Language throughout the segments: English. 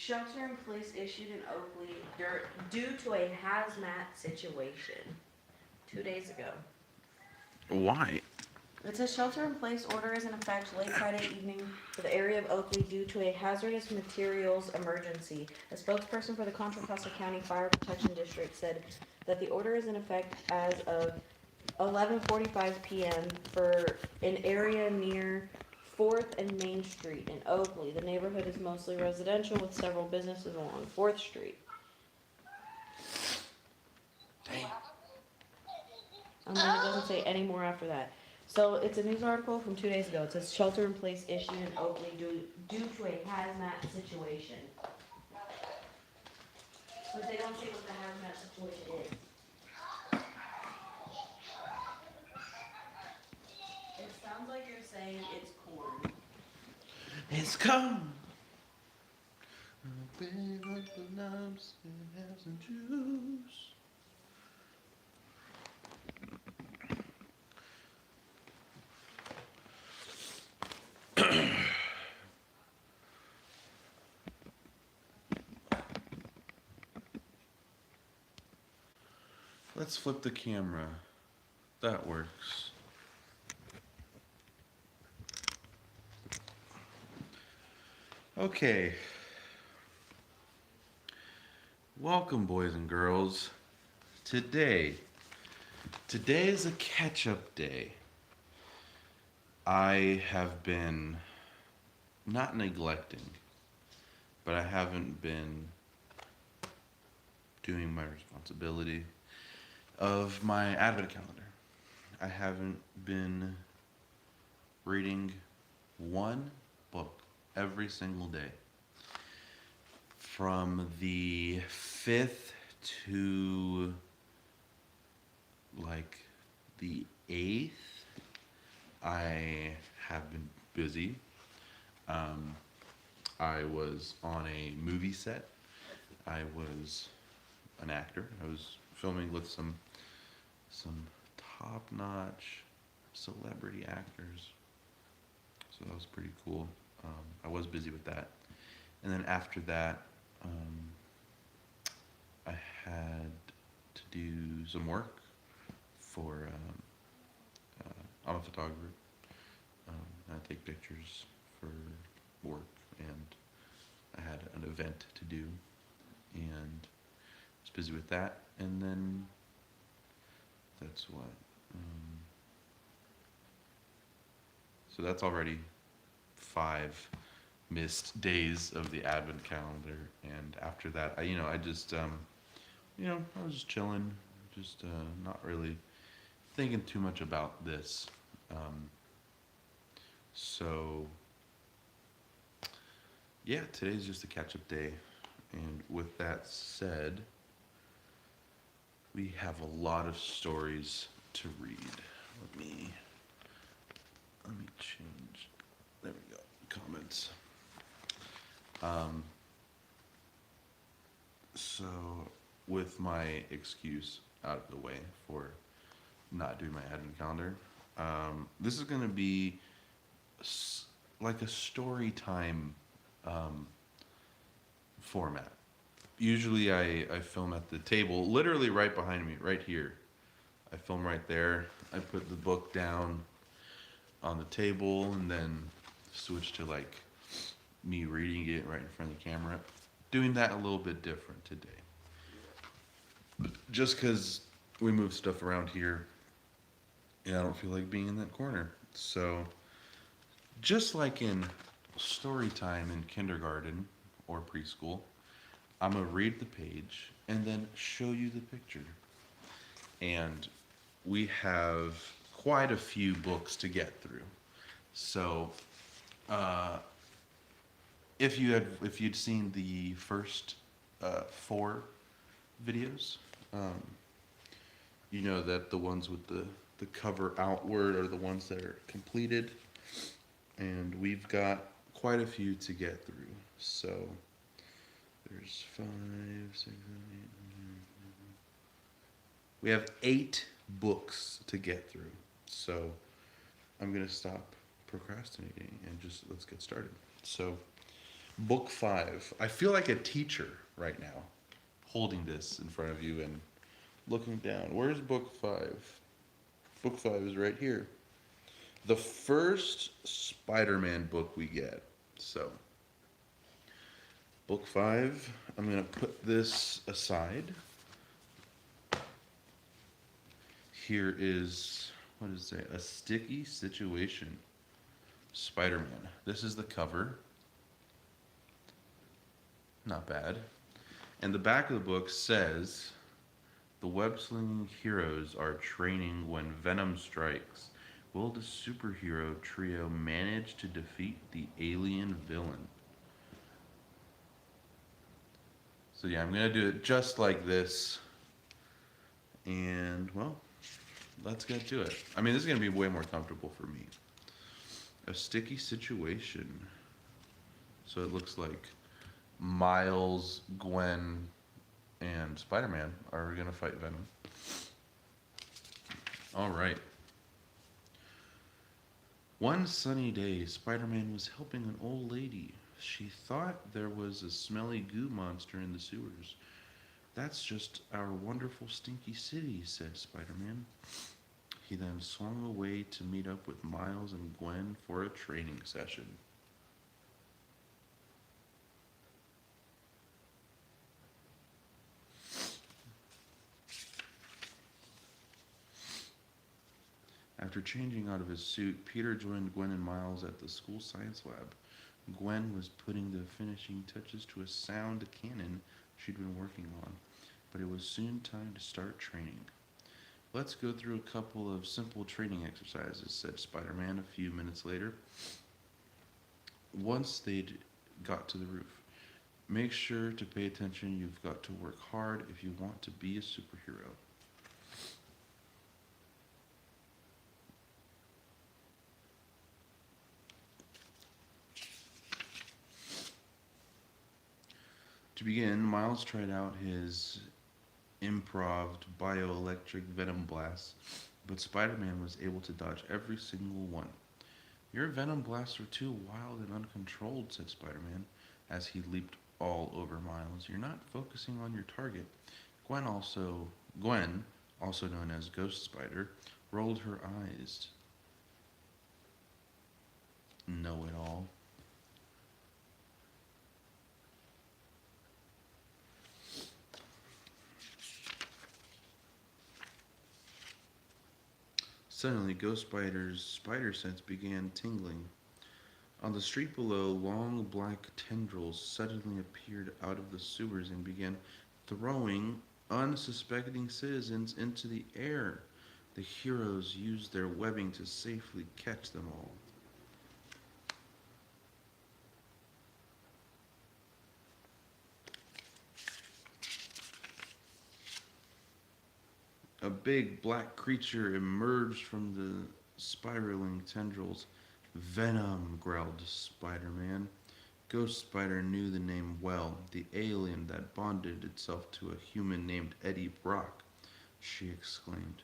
Shelter in place issued in Oakley due to a hazmat situation 2 days ago. Why? It says shelter in place order is in effect late Friday evening for the area of Oakley due to a hazardous materials emergency. A spokesperson for the Contra Costa County Fire Protection District said that the order is in effect as of 11:45 p.m. for an area near 4th and Main Street in Oakley. The neighborhood is mostly residential with several businesses along 4th Street. Dang. And then it doesn't say any more after that. So it's a news article from 2 days ago. It says shelter in place issued in Oakley due to a hazmat situation. But they don't say what the hazmat situation is. It sounds like you're saying it's corn. It's come. Big like the lumps and have some juice. Let's flip the camera. That works. Okay. Welcome, boys and girls. Today is a catch-up day. I have been not neglecting, but I haven't been doing my responsibility of my Advent calendar. I haven't been reading one book every single day. From the 5th to like the 8th, I have been busy. I was on a movie set. I was an actor. I was filming with some top-notch celebrity actors. So that was pretty cool. I was busy with that. And then after that, I had to do some work for, I'm a photographer. I take pictures for work, and I had an event to do, and I was busy with that. And then that's what, so that's already 5 missed days of the Advent calendar. And after that, I just, I was just chilling, just not really thinking too much about this. So, yeah, today's just a catch-up day. And with that said, we have a lot of stories to read. Let me change. There we go. Comments. So, with my excuse out of the way for not doing my Advent calendar, this is going to be like a story time format. Usually I film at the table, literally right behind me, right here. I film right there. I put the book down on the table and then switch to like me reading it right in front of the camera. Doing that a little bit different today. Just because we move stuff around here and I don't feel like being in that corner. So, just like in story time in kindergarten or preschool, I'm going to read the page and then show you the picture. And we have quite a few books to get through. So, if you'd seen the first 4 videos, you know that the ones with the cover outward are the ones that are completed, and we've got quite a few to get through. So there's 5, 6, 7, 8, 9, 10. We have 8 books to get through. So I'm gonna stop procrastinating and just let's get started. So Book 5. I feel like a teacher right now, holding this in front of you and looking down. Where's book 5? Book 5 is right here. The first Spider-Man book we get. So, book 5, I'm going to put this aside. Here is, what does it say? A Sticky Situation. Spider-Man. This is the cover. Not bad. And the back of the book says, the web-slinging heroes are training when Venom strikes. Will the superhero trio manage to defeat the alien villain? So yeah, I'm going to do it just like this. And, well, let's get to it. I mean, this is going to be way more comfortable for me. A Sticky Situation. So it looks like Miles, Gwen, and Spider-Man are going to fight Venom. All right. One sunny day, Spider-Man was helping an old lady. She thought there was a smelly goo monster in the sewers. That's just our wonderful stinky city, said Spider-Man. He then swung away to meet up with Miles and Gwen for a training session. After changing out of his suit, Peter joined Gwen and Miles at the school science lab. Gwen was putting the finishing touches to a sound cannon she'd been working on, but it was soon time to start training. Let's go through a couple of simple training exercises, said Spider-Man a few minutes later. Once they'd got to the roof. Make sure to pay attention. You've got to work hard if you want to be a superhero. To begin, Miles tried out his improved bioelectric venom blasts, but Spider-Man was able to dodge every single one. Your venom blasts are too wild and uncontrolled, said Spider-Man, as he leaped all over Miles. You're not focusing on your target. Gwen, also known as Ghost Spider, rolled her eyes. Know-it-all. Suddenly, Ghost Spider's spider sense began tingling. On the street below, long black tendrils suddenly appeared out of the sewers and began throwing unsuspecting citizens into the air. The heroes used their webbing to safely catch them all. A big black creature emerged from the spiraling tendrils. Venom, growled Spider-Man. Ghost Spider knew the name well, the alien that bonded itself to a human named Eddie Brock, she exclaimed.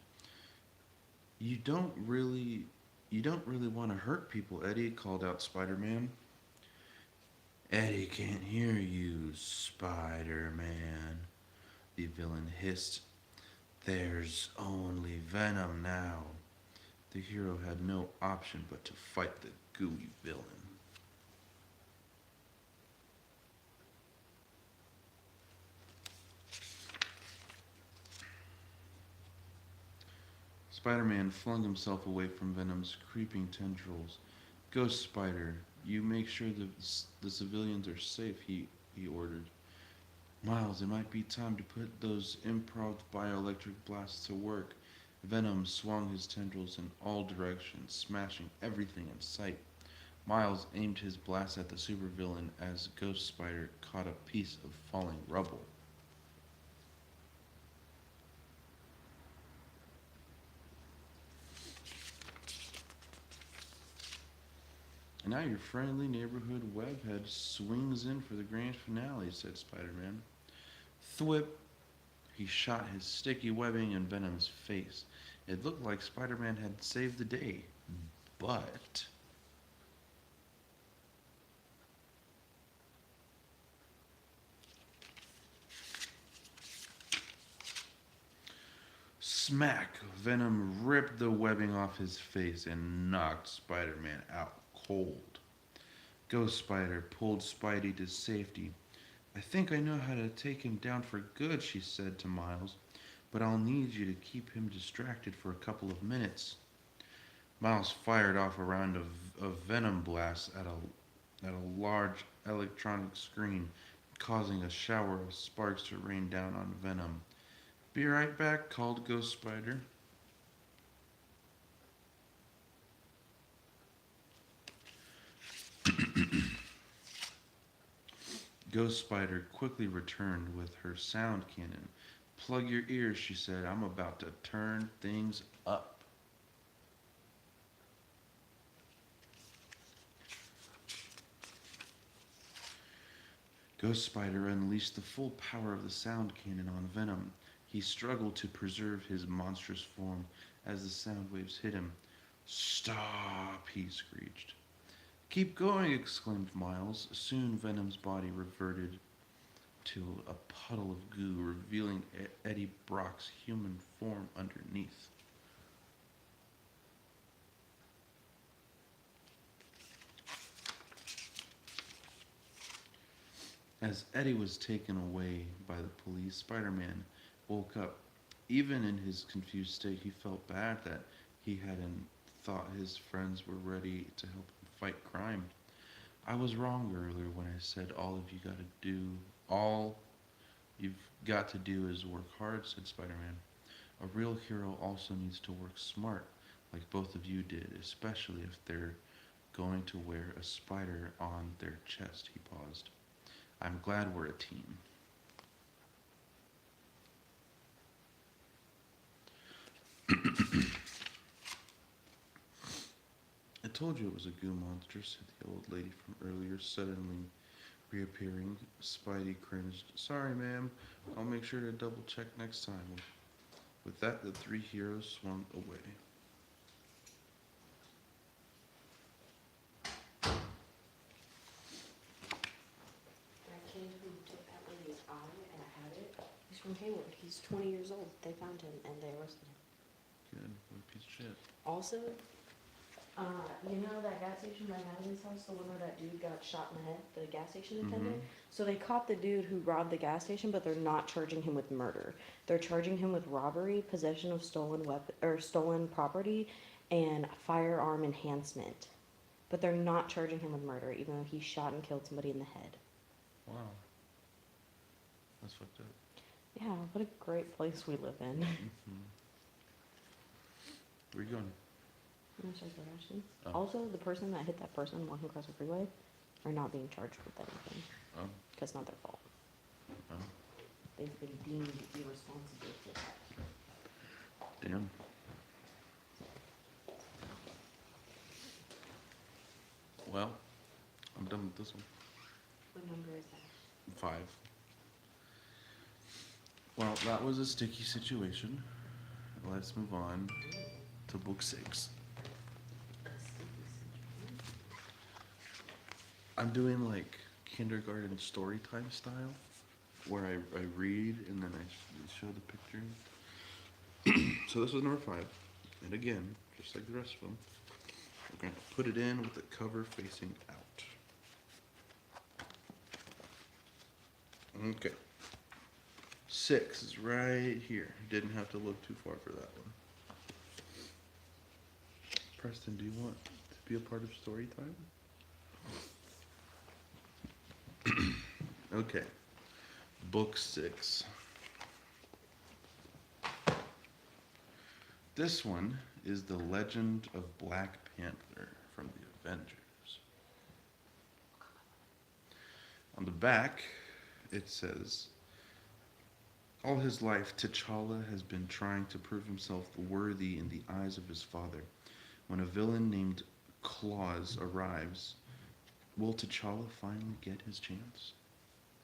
You don't really want to hurt people, Eddie, called out Spider-Man. Eddie can't hear you, Spider-Man, the villain hissed. There's only Venom now. The hero had no option but to fight the gooey villain. Spider-Man flung himself away from Venom's creeping tendrils. Ghost Spider, you make sure the civilians are safe, he ordered. Miles, it might be time to put those improv bioelectric blasts to work. Venom swung his tendrils in all directions, smashing everything in sight. Miles aimed his blast at the supervillain as Ghost Spider caught a piece of falling rubble. And now your friendly neighborhood webhead swings in for the grand finale, said Spider-Man. Thwip! He shot his sticky webbing in Venom's face. It looked like Spider-Man had saved the day. But Smack! Venom ripped the webbing off his face and knocked Spider-Man out cold. Ghost Spider pulled Spidey to safety. I think I know how to take him down for good, she said to Miles, but I'll need you to keep him distracted for a couple of minutes. Miles fired off a round of venom blasts at a large electronic screen, causing a shower of sparks to rain down on Venom. Be right back, called Ghost Spider. Ghost Spider quickly returned with her sound cannon. Plug your ears, she said. I'm about to turn things up. Ghost Spider unleashed the full power of the sound cannon on Venom. He struggled to preserve his monstrous form as the sound waves hit him. Stop, he screeched. Keep going, exclaimed Miles. Soon Venom's body reverted to a puddle of goo, revealing Eddie Brock's human form underneath. As Eddie was taken away by the police, Spider-Man woke up. Even in his confused state, he felt bad that he hadn't thought his friends were ready to help him fight crime. I was wrong earlier when I said all you've got to do is work hard, said Spider-Man. A real hero also needs to work smart, like both of you did, especially if they're going to wear a spider on their chest, he paused. I'm glad we're a team. I told you it was a goo monster, said the old lady from earlier, suddenly reappearing. Spidey cringed. Sorry, ma'am. I'll make sure to double check next time. With that, the three heroes swung away. He's from Hayward. He's 20 years old. They found him and they arrested him. Good. What a piece of shit. Also, you know that gas station by Madeline's house, the one where that dude got shot in the head, the gas station attendant? So they caught the dude who robbed the gas station, but they're not charging him with murder. They're charging him with robbery, possession of stolen weapon or stolen property, and firearm enhancement. But they're not charging him with murder, even though he shot and killed somebody in the head. Wow. That's fucked up. Yeah, what a great place we live in. Where you going? I'm sorry for asking. Oh. Also, the person that hit that person walking across the freeway are not being charged with anything. Oh. Because it's not their fault. Oh. They've been deemed irresponsible for that. Damn. Well, I'm done with this one. What number is that? 5. Well, that was a sticky situation. Let's move on to book 6. I'm doing like kindergarten story time style, where I read and then I show the picture. So this was number 5. And again, just like the rest of them, we're going to put it in with the cover facing out. Okay. 6 is right here. Didn't have to look too far for that one. Preston, do you want to be a part of story time? Okay. Book 6. This one is The Legend of Black Panther from the Avengers. On the back, it says, all his life, T'Challa has been trying to prove himself worthy in the eyes of his father. When a villain named Claus arrives, will T'Challa finally get his chance?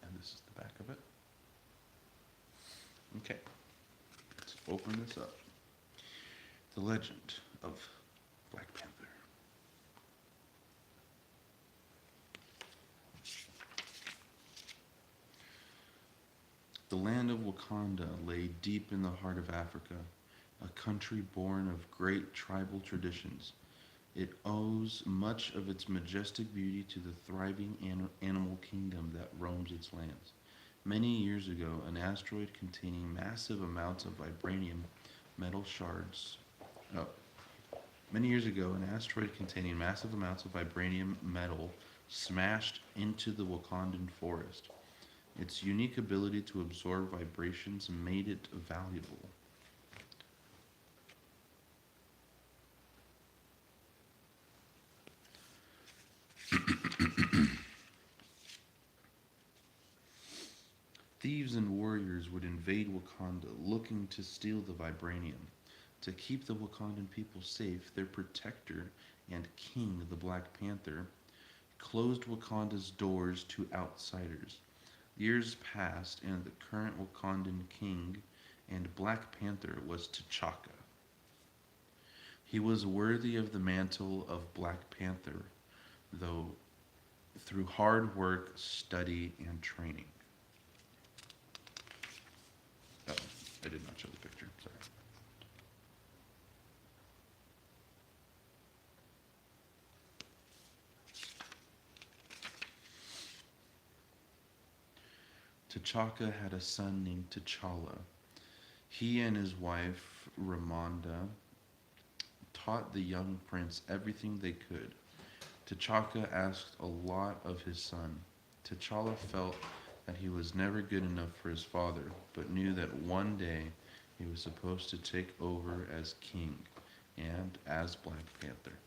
And this is the back of it. Okay, let's open this up. The Legend of Black Panther. The land of Wakanda lay deep in the heart of Africa, country born of great tribal traditions. It owes much of its majestic beauty to the thriving animal kingdom that roams its lands. Many years ago, an asteroid containing massive amounts of vibranium metal shards. Oh, Many years ago, an asteroid containing massive amounts of vibranium metal smashed into the Wakandan forest. Its unique ability to absorb vibrations made it valuable. Thieves and warriors would invade Wakanda looking to steal the vibranium. To keep the Wakandan people safe, their protector and king, the Black Panther, closed Wakanda's doors to outsiders. Years passed, and the current Wakandan king and Black Panther was T'Chaka. He was worthy of the mantle of Black Panther, though through hard work, study, and training. Oh, I did not show the picture, sorry. T'Chaka had a son named T'Challa. He and his wife, Ramonda, taught the young prince everything they could. T'Chaka asked a lot of his son. T'Challa felt that he was never good enough for his father, but knew that one day he was supposed to take over as king and as Black Panther.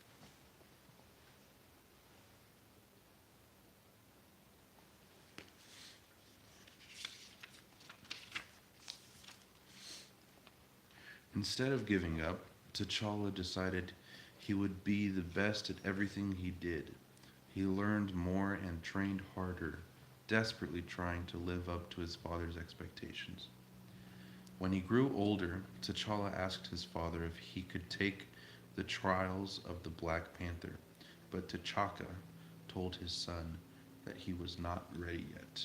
Instead of giving up, T'Challa decided he would be the best at everything he did. He learned more and trained harder, desperately trying to live up to his father's expectations. When he grew older, T'Challa asked his father if he could take the trials of the Black Panther, but T'Chaka told his son that he was not ready yet.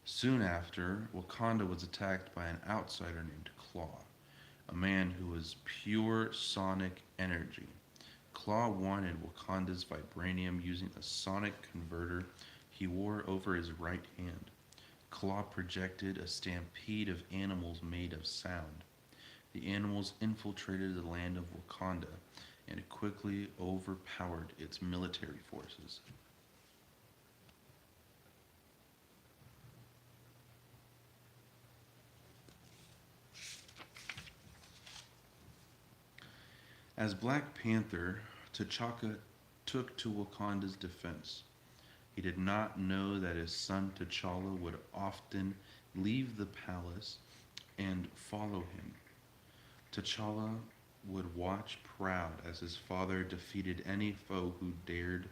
Soon after, Wakanda was attacked by an outsider named Claw, a man who was pure sonic energy. Claw wanted Wakanda's vibranium using a sonic converter he wore over his right hand. Claw projected a stampede of animals made of sound. The animals infiltrated the land of Wakanda and quickly overpowered its military forces. As Black Panther, T'Chaka took to Wakanda's defense. He did not know that his son T'Challa would often leave the palace and follow him. T'Challa would watch proud as his father defeated any foe who dared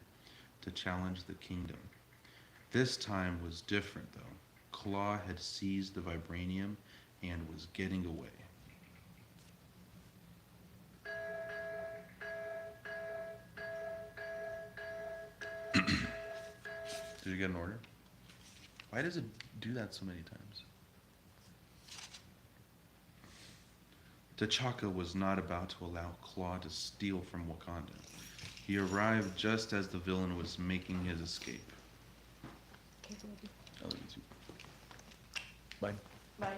to challenge the kingdom. This time was different, though. Claw had seized the vibranium and was getting away. Did you get an order? Why does it do that so many times? T'Chaka was not about to allow Claw to steal from Wakanda. He arrived just as the villain was making his escape. Okay, thank you. Oh, you too. Bye. Bye.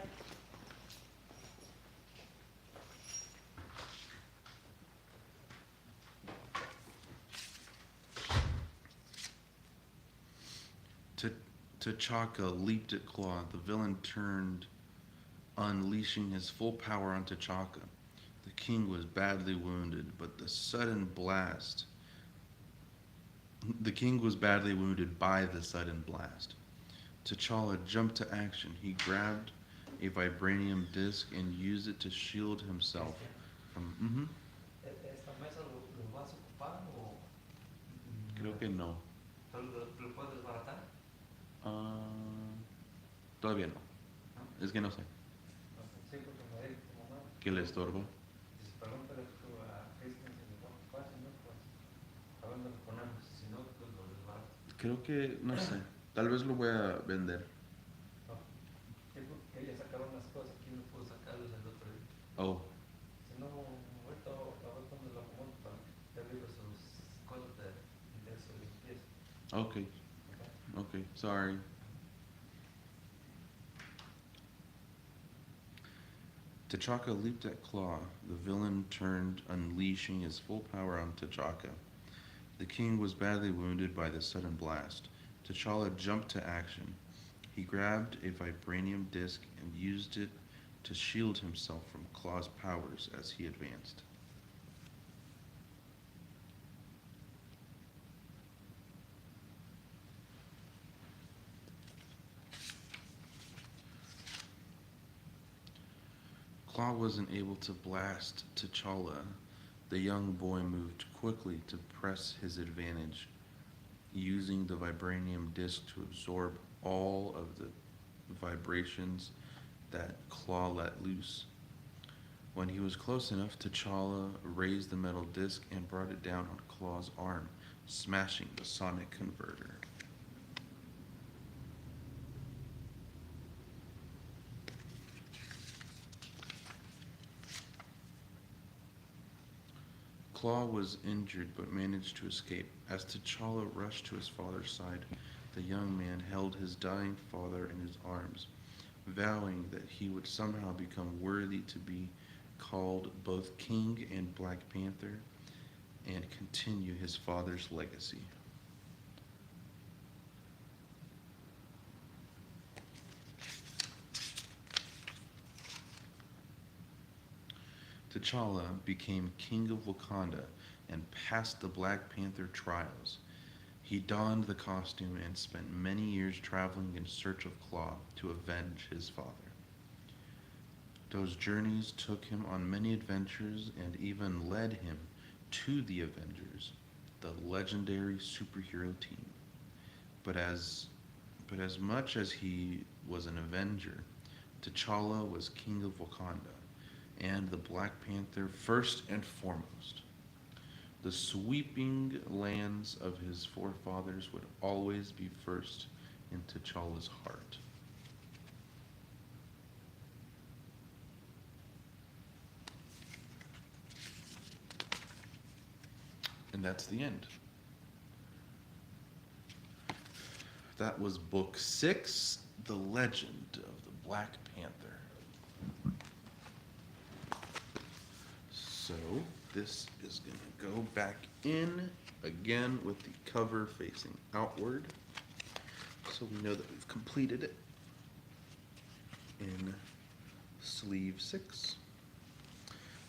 T'Chaka leaped at Claw. The villain turned, unleashing his full power on T'Chaka. The king was badly wounded, but the king was badly wounded by the sudden blast. T'Challa jumped to action. He grabbed a vibranium disc and used it to shield himself from. ¿Esta mesa lo vas a ocupar o...? Creo que no. ¿Lo puedes desbaratar? Todavía no. Es que no sé. Sí, porque me dijo tu mamá. ¿Qué le estorba? Pregúntale tú a Cristian si lo va a ocupar, si no, pues... Creo que, no sé, tal vez lo voy a vender. No. Sí, porque quería sacar unas cosas que no pudo sacarlos el otro día. Oh, Si no, ahorita a ver cuando lo acomodo para que arregle sus cosas de su limpieza. okay, ¿Ok? okay, sorry. T'Chaka leaped at Claw. The villain turned, unleashing his full power on T'Chaka. The king was badly wounded by the sudden blast. T'Challa jumped to action. He grabbed a vibranium disc and used it to shield himself from Claw's powers as he advanced. Claw wasn't able to blast T'Challa. The young boy moved quickly to press his advantage, using the vibranium disc to absorb all of the vibrations that Claw let loose. When he was close enough, T'Challa raised the metal disc and brought it down on Claw's arm, smashing the sonic converter. Claw was injured but managed to escape. As T'Challa rushed to his father's side, the young man held his dying father in his arms, vowing that he would somehow become worthy to be called both King and Black Panther and continue his father's legacy. T'Challa became King of Wakanda and passed the Black Panther trials. He donned the costume and spent many years traveling in search of Claw to avenge his father. Those journeys took him on many adventures and even led him to the Avengers, the legendary superhero team. But as but as much as he was an Avenger, T'Challa was King of Wakanda and the Black Panther first and foremost. The sweeping lands of his forefathers would always be first in T'Challa's heart. And that's the end. That was book 6, The Legend of the Black Panther. So this is going to go back in again with the cover facing outward. So we know that we've completed it in sleeve 6.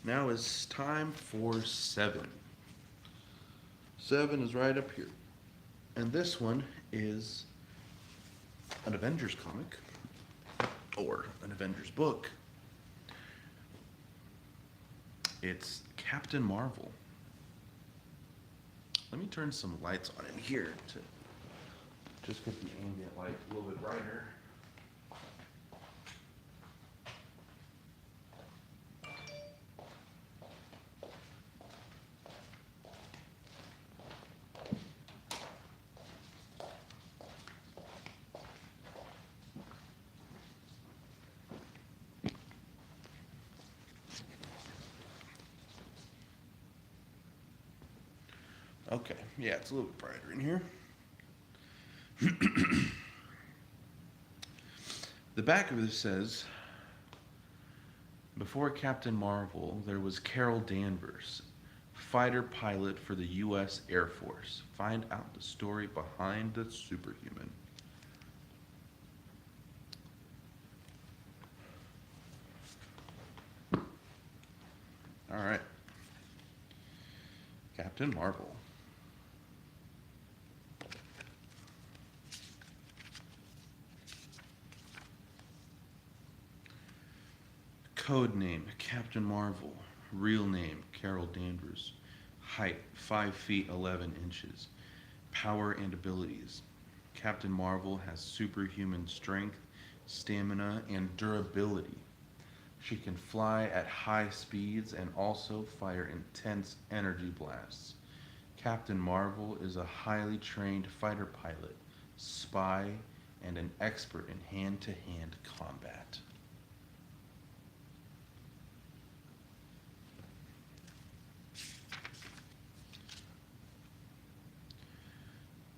Now it's time for 7. 7 is right up here. And this one is an Avengers comic, or an Avengers book. It's Captain Marvel. Let me turn some lights on in here to just get the ambient light a little bit brighter. Okay, yeah, it's a little bit brighter in here. The back of this says, before Captain Marvel, there was Carol Danvers, fighter pilot for the U.S. Air Force. Find out the story behind the superhuman. All right. Captain Marvel. Code name, Captain Marvel. Real name, Carol Danvers. Height, 5 feet 11 inches. Power and abilities. Captain Marvel has superhuman strength, stamina, and durability. She can fly at high speeds and also fire intense energy blasts. Captain Marvel is a highly trained fighter pilot, spy, and an expert in hand-to-hand combat.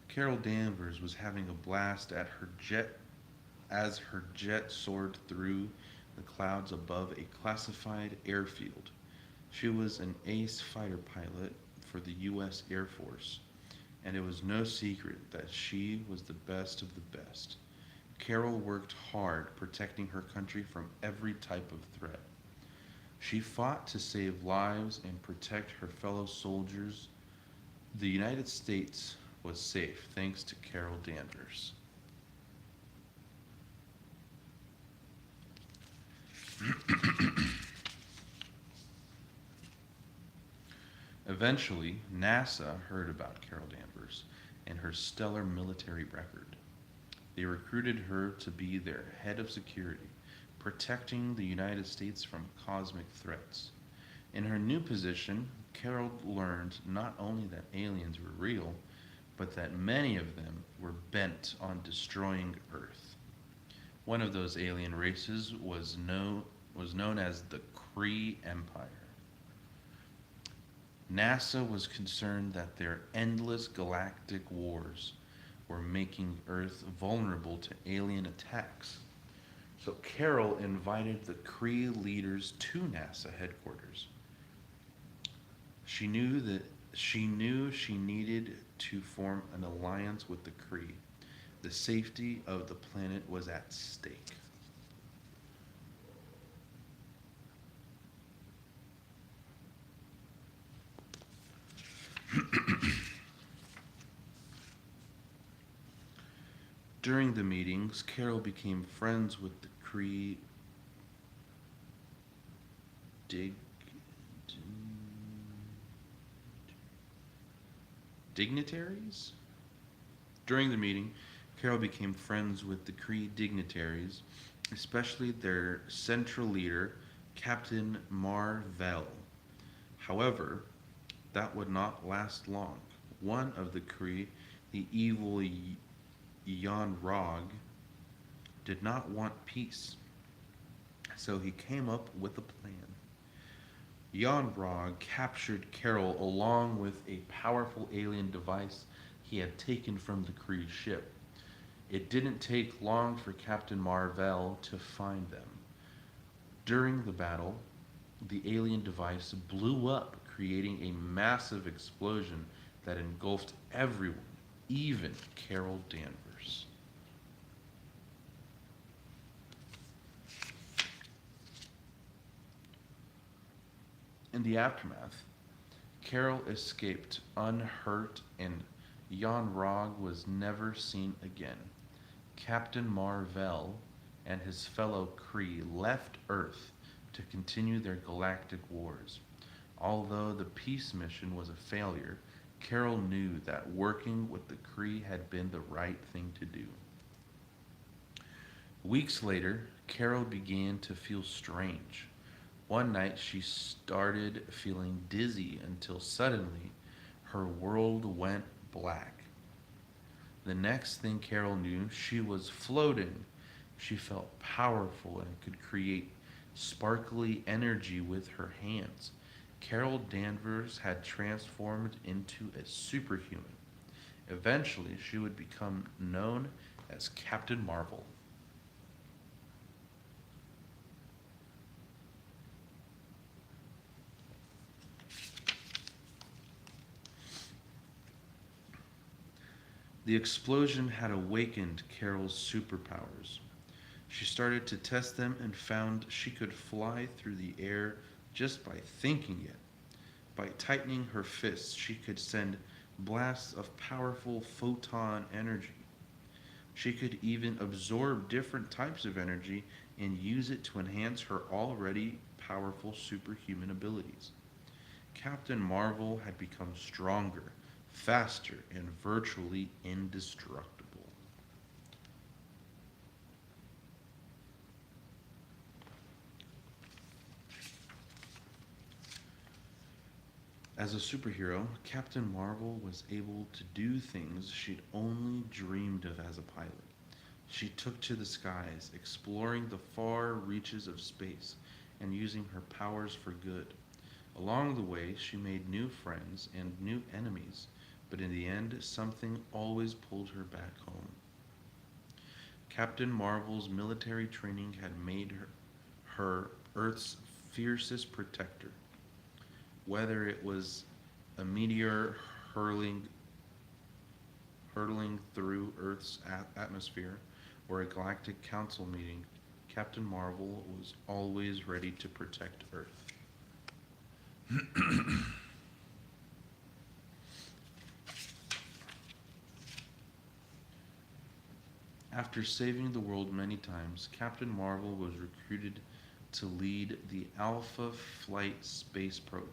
Carol Danvers was having a blast at her jet as her jet soared through the clouds above a classified airfield. She was an ace fighter pilot for the U.S. Air Force, and it was no secret that she was the best of the best. Carol worked hard protecting her country from every type of threat. She fought to save lives and protect her fellow soldiers. The United States was safe thanks to Carol Danvers. Eventually, NASA heard about Carol Danvers and her stellar military record. They recruited her to be their head of security, protecting the United States from cosmic threats. In her new position, Carol learned not only that aliens were real, but that many of them were bent on destroying Earth. One of those alien races was known as the Kree Empire. NASA was concerned that their endless galactic wars were making Earth vulnerable to alien attacks. So Carol invited the Kree leaders to NASA headquarters. She knew she needed to form an alliance with the Kree. The safety of the planet was at stake. During the meetings, Carol became friends with the Kree dignitaries? During the meeting, Carol became friends with the Kree dignitaries, especially their central leader, Captain Mar-Vell. However, that would not last long. One of the Kree, the evil Yon-Rog, did not want peace, so he came up with a plan. Yon-Rog captured Carol along with a powerful alien device he had taken from the Kree ship. It didn't take long for Captain Mar-Vell to find them. During the battle, the alien device blew up, creating a massive explosion that engulfed everyone, even Carol Danvers. In the aftermath, Carol escaped unhurt and Yon-Rog was never seen again. Captain Mar-Vell and his fellow Kree left Earth to continue their galactic wars. Although the peace mission was a failure, Carol knew that working with the Kree had been the right thing to do. Weeks later, Carol began to feel strange. One night she started feeling dizzy until suddenly her world went black. The next thing Carol knew, she was floating. She felt powerful and could create sparkly energy with her hands. Carol Danvers had transformed into a superhuman. Eventually, she would become known as Captain Marvel. The explosion had awakened Carol's superpowers. She started to test them and found she could fly through the air just by thinking it. By tightening her fists, she could send blasts of powerful photon energy. She could even absorb different types of energy and use it to enhance her already powerful superhuman abilities. Captain Marvel had become stronger, faster, and virtually indestructible. As a superhero, Captain Marvel was able to do things she'd only dreamed of as a pilot. She took to the skies, exploring the far reaches of space and using her powers for good. Along the way, she made new friends and new enemies, but in the end, something always pulled her back home. Captain Marvel's military training had made her Earth's fiercest protector. Whether it was a meteor hurling, hurtling through Earth's atmosphere or a galactic council meeting, Captain Marvel was always ready to protect Earth. After saving the world many times, Captain Marvel was recruited to lead the Alpha Flight space program.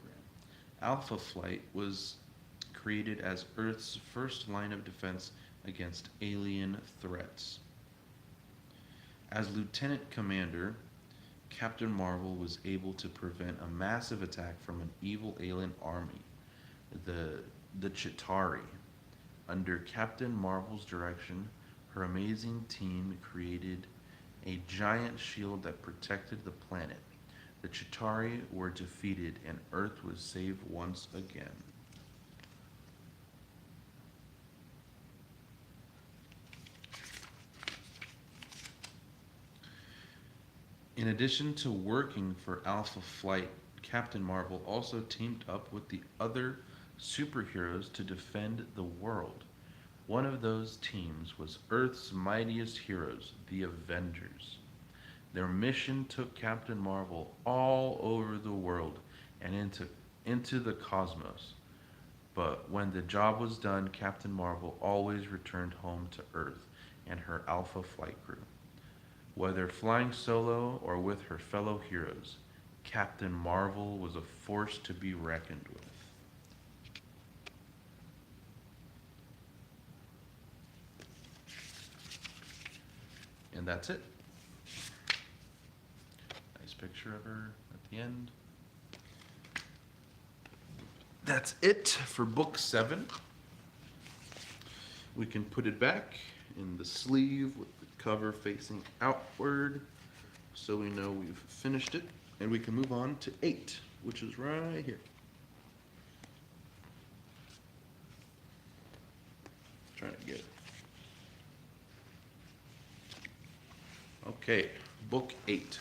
Alpha Flight was created as Earth's first line of defense against alien threats. As Lieutenant Commander, Captain Marvel was able to prevent a massive attack from an evil alien army, the Chitauri. Under Captain Marvel's direction, her amazing team created a giant shield that protected the planet. The Chitauri were defeated and Earth was saved once again. In addition to working for Alpha Flight, Captain Marvel also teamed up with the other superheroes to defend the world. One of those teams was Earth's mightiest heroes, the Avengers. Their mission took Captain Marvel all over the world and into the cosmos. But when the job was done, Captain Marvel always returned home to Earth and her Alpha Flight crew. Whether flying solo or with her fellow heroes, Captain Marvel was a force to be reckoned with. And that's it. Nice picture of her at the end. That's it for book 7. We can put it back in the sleeve with the cover facing outward so we know we've finished it. And we can move on to 8, which is right here. Trying to get it. Okay, book 8.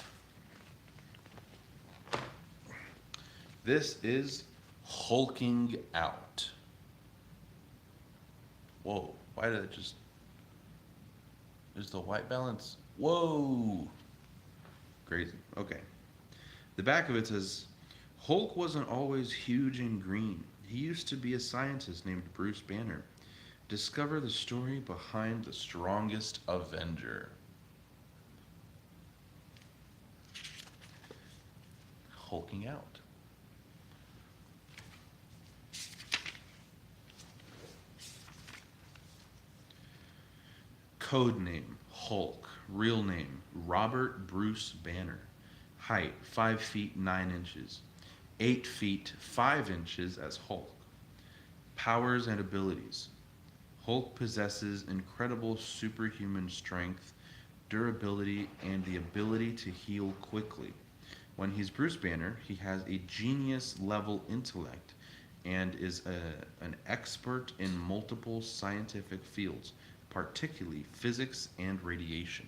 This is Hulking Out. Whoa, why did it just... Is the white balance? Whoa! Crazy. Okay. The back of it says, Hulk wasn't always huge and green. He used to be a scientist named Bruce Banner. Discover the story behind the strongest Avenger. Hulking out. Code name, Hulk. Real name, Robert Bruce Banner. Height, 5 feet 9 inches. 8 feet 5 inches as Hulk. Powers and abilities. Hulk possesses incredible superhuman strength, durability, and the ability to heal quickly. When he's Bruce Banner, he has a genius-level intellect and is an expert in multiple scientific fields, particularly physics and radiation.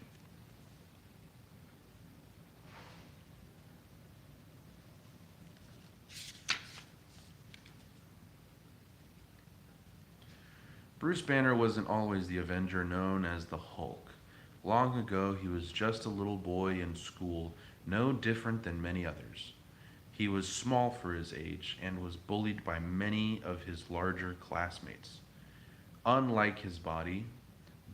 Bruce Banner wasn't always the Avenger known as the Hulk. Long ago, he was just a little boy in school, no different than many others. He was small for his age and was bullied by many of his larger classmates. Unlike his body,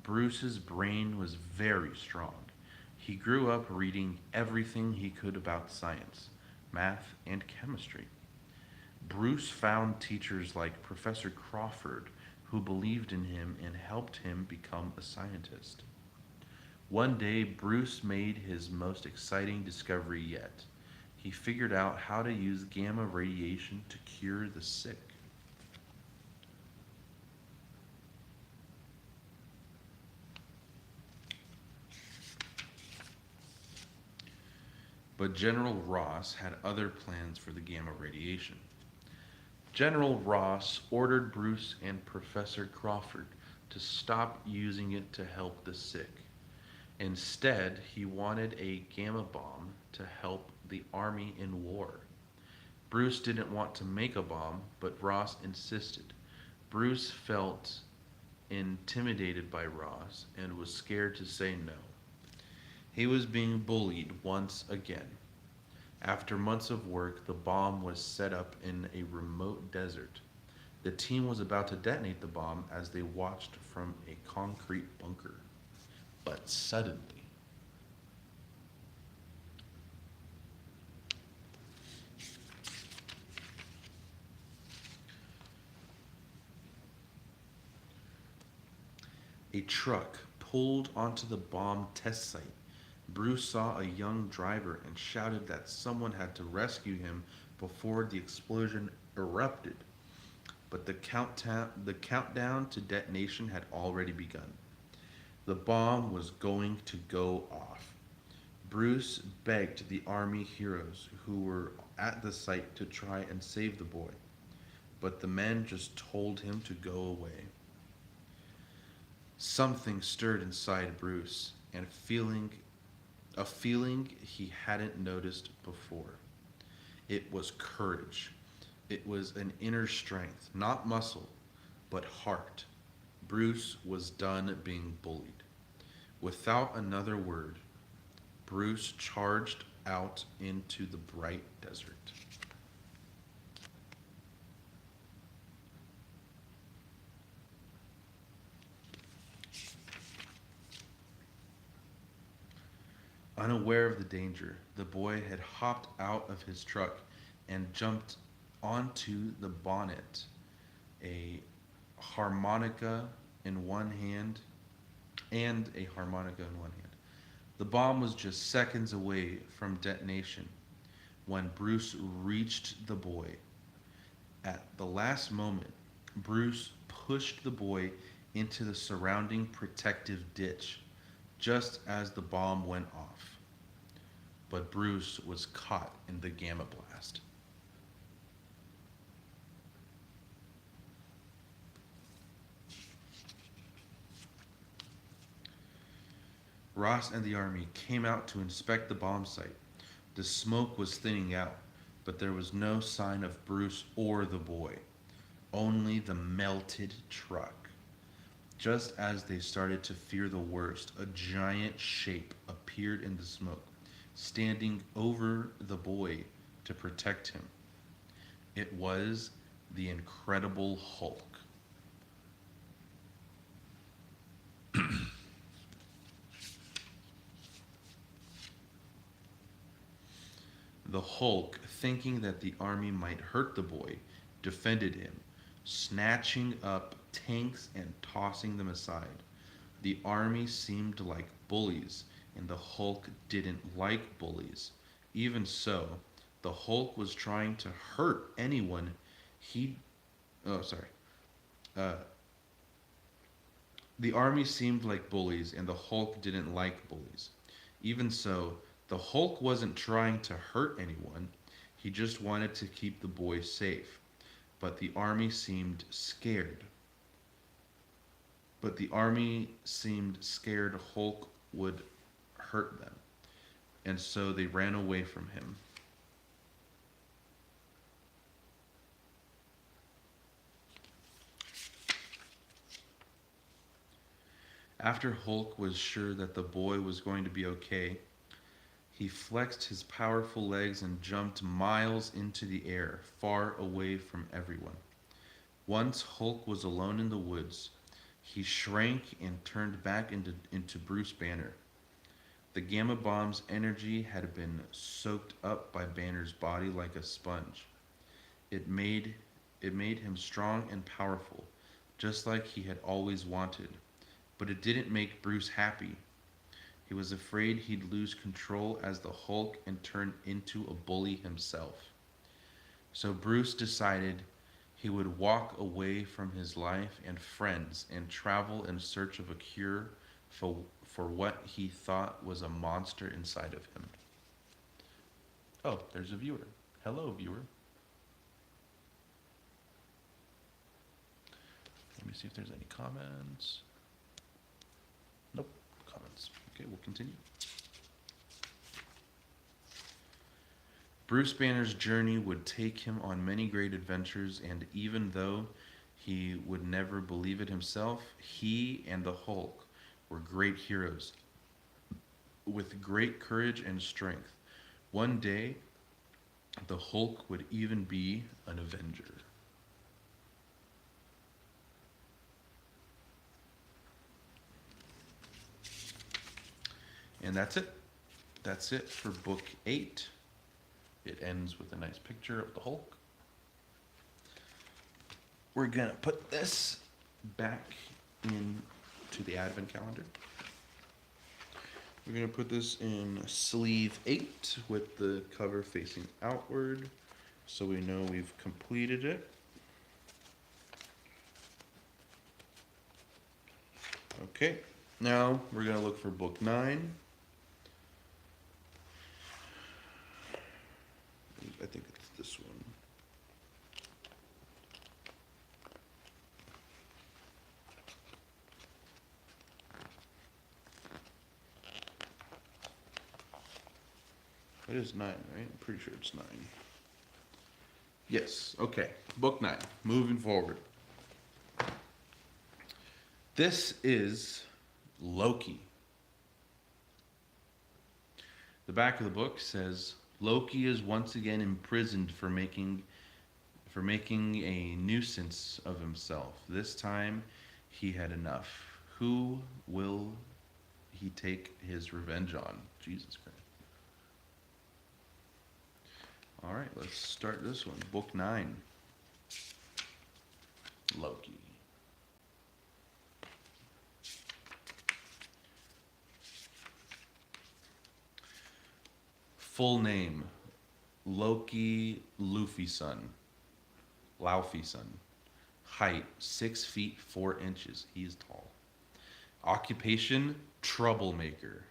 Bruce's brain was very strong. He grew up reading everything he could about science, math, and chemistry. Bruce found teachers like Professor Crawford who believed in him and helped him become a scientist. One day, Bruce made his most exciting discovery yet. he figured out how to use gamma radiation to cure the sick. But General Ross had other plans for the gamma radiation. General Ross ordered Bruce and Professor Crawford to stop using it to help the sick. Instead, he wanted a gamma bomb to help the army in war. Bruce didn't want to make a bomb, but Ross insisted. Bruce felt intimidated by Ross and was scared to say no. He was being bullied once again. After months of work, the bomb was set up in a remote desert. The team was about to detonate the bomb as they watched from a concrete bunker. But suddenly, a truck pulled onto the bomb test site. Bruce saw a young driver and shouted that someone had to rescue him before the explosion erupted. But the countdown to detonation had already begun. The bomb was going to go off. Bruce begged the army heroes who were at the site to try and save the boy, but the men just told him to go away. Something stirred inside Bruce, and a feeling he hadn't noticed before. It was courage. It was an inner strength, not muscle, but heart. Bruce was done being bullied. Without another word, Bruce charged out into the bright desert. Unaware of the danger, the boy had hopped out of his truck and jumped onto the bonnet, a harmonica in one hand and a harmonica in one hand. The bomb was just seconds away from detonation when Bruce reached the boy. At the last moment, Bruce pushed the boy into the surrounding protective ditch just as the bomb went off. But Bruce was caught in the gamma blast. Ross and the army came out to inspect the bomb site. The smoke was thinning out, but there was no sign of Bruce or the boy, only the melted truck. Just as they started to fear the worst, a giant shape appeared in the smoke, standing over the boy to protect him. It was the Incredible Hulk. The Hulk, thinking that the army might hurt the boy, defended him, snatching up tanks and tossing them aside. The army seemed like bullies, and the Hulk didn't like bullies. Even so, the Hulk was trying to hurt anyone he. Oh, sorry. Uh, the army seemed like bullies, and the Hulk didn't like bullies. Even so, the Hulk wasn't trying to hurt anyone. He just wanted to keep the boy safe. But the army seemed scared. Hulk would hurt them. And so they ran away from him. After Hulk was sure that the boy was going to be okay, he flexed his powerful legs and jumped miles into the air, far away from everyone. Once Hulk was alone in the woods, he shrank and turned back into Bruce Banner. The gamma bomb's energy had been soaked up by Banner's body like a sponge. It made him strong and powerful, just like he had always wanted. But it didn't make Bruce happy. He was afraid he'd lose control as the Hulk and turn into a bully himself. So Bruce decided he would walk away from his life and friends and travel in search of a cure for what he thought was a monster inside of him. Oh, there's a viewer. Hello, viewer. Let me see if there's any comments. Nope, comments. Okay, we'll continue. Bruce Banner's journey would take him on many great adventures, and even though he would never believe it himself, he and the Hulk were great heroes with great courage and strength. One day, the Hulk would even be an Avenger. And that's it. That's it for book 8. It ends with a nice picture of the Hulk. We're gonna put this back into the advent calendar. We're gonna put this in sleeve 8 with the cover facing outward, so we know we've completed it. Okay, now we're gonna look for book 9. I think it's this one. It is 9, right? I'm pretty sure it's 9. Yes, okay. Book 9. Moving forward. This is Loki. The back of the book says, Loki is once again imprisoned for making a nuisance of himself. This time he had enough. Who will he take his revenge on? Jesus Christ. All right, let's start this one. Book 9. Loki. Full name, Loki Laufeyson. Height, 6 feet 4 inches. He's tall. Occupation, troublemaker.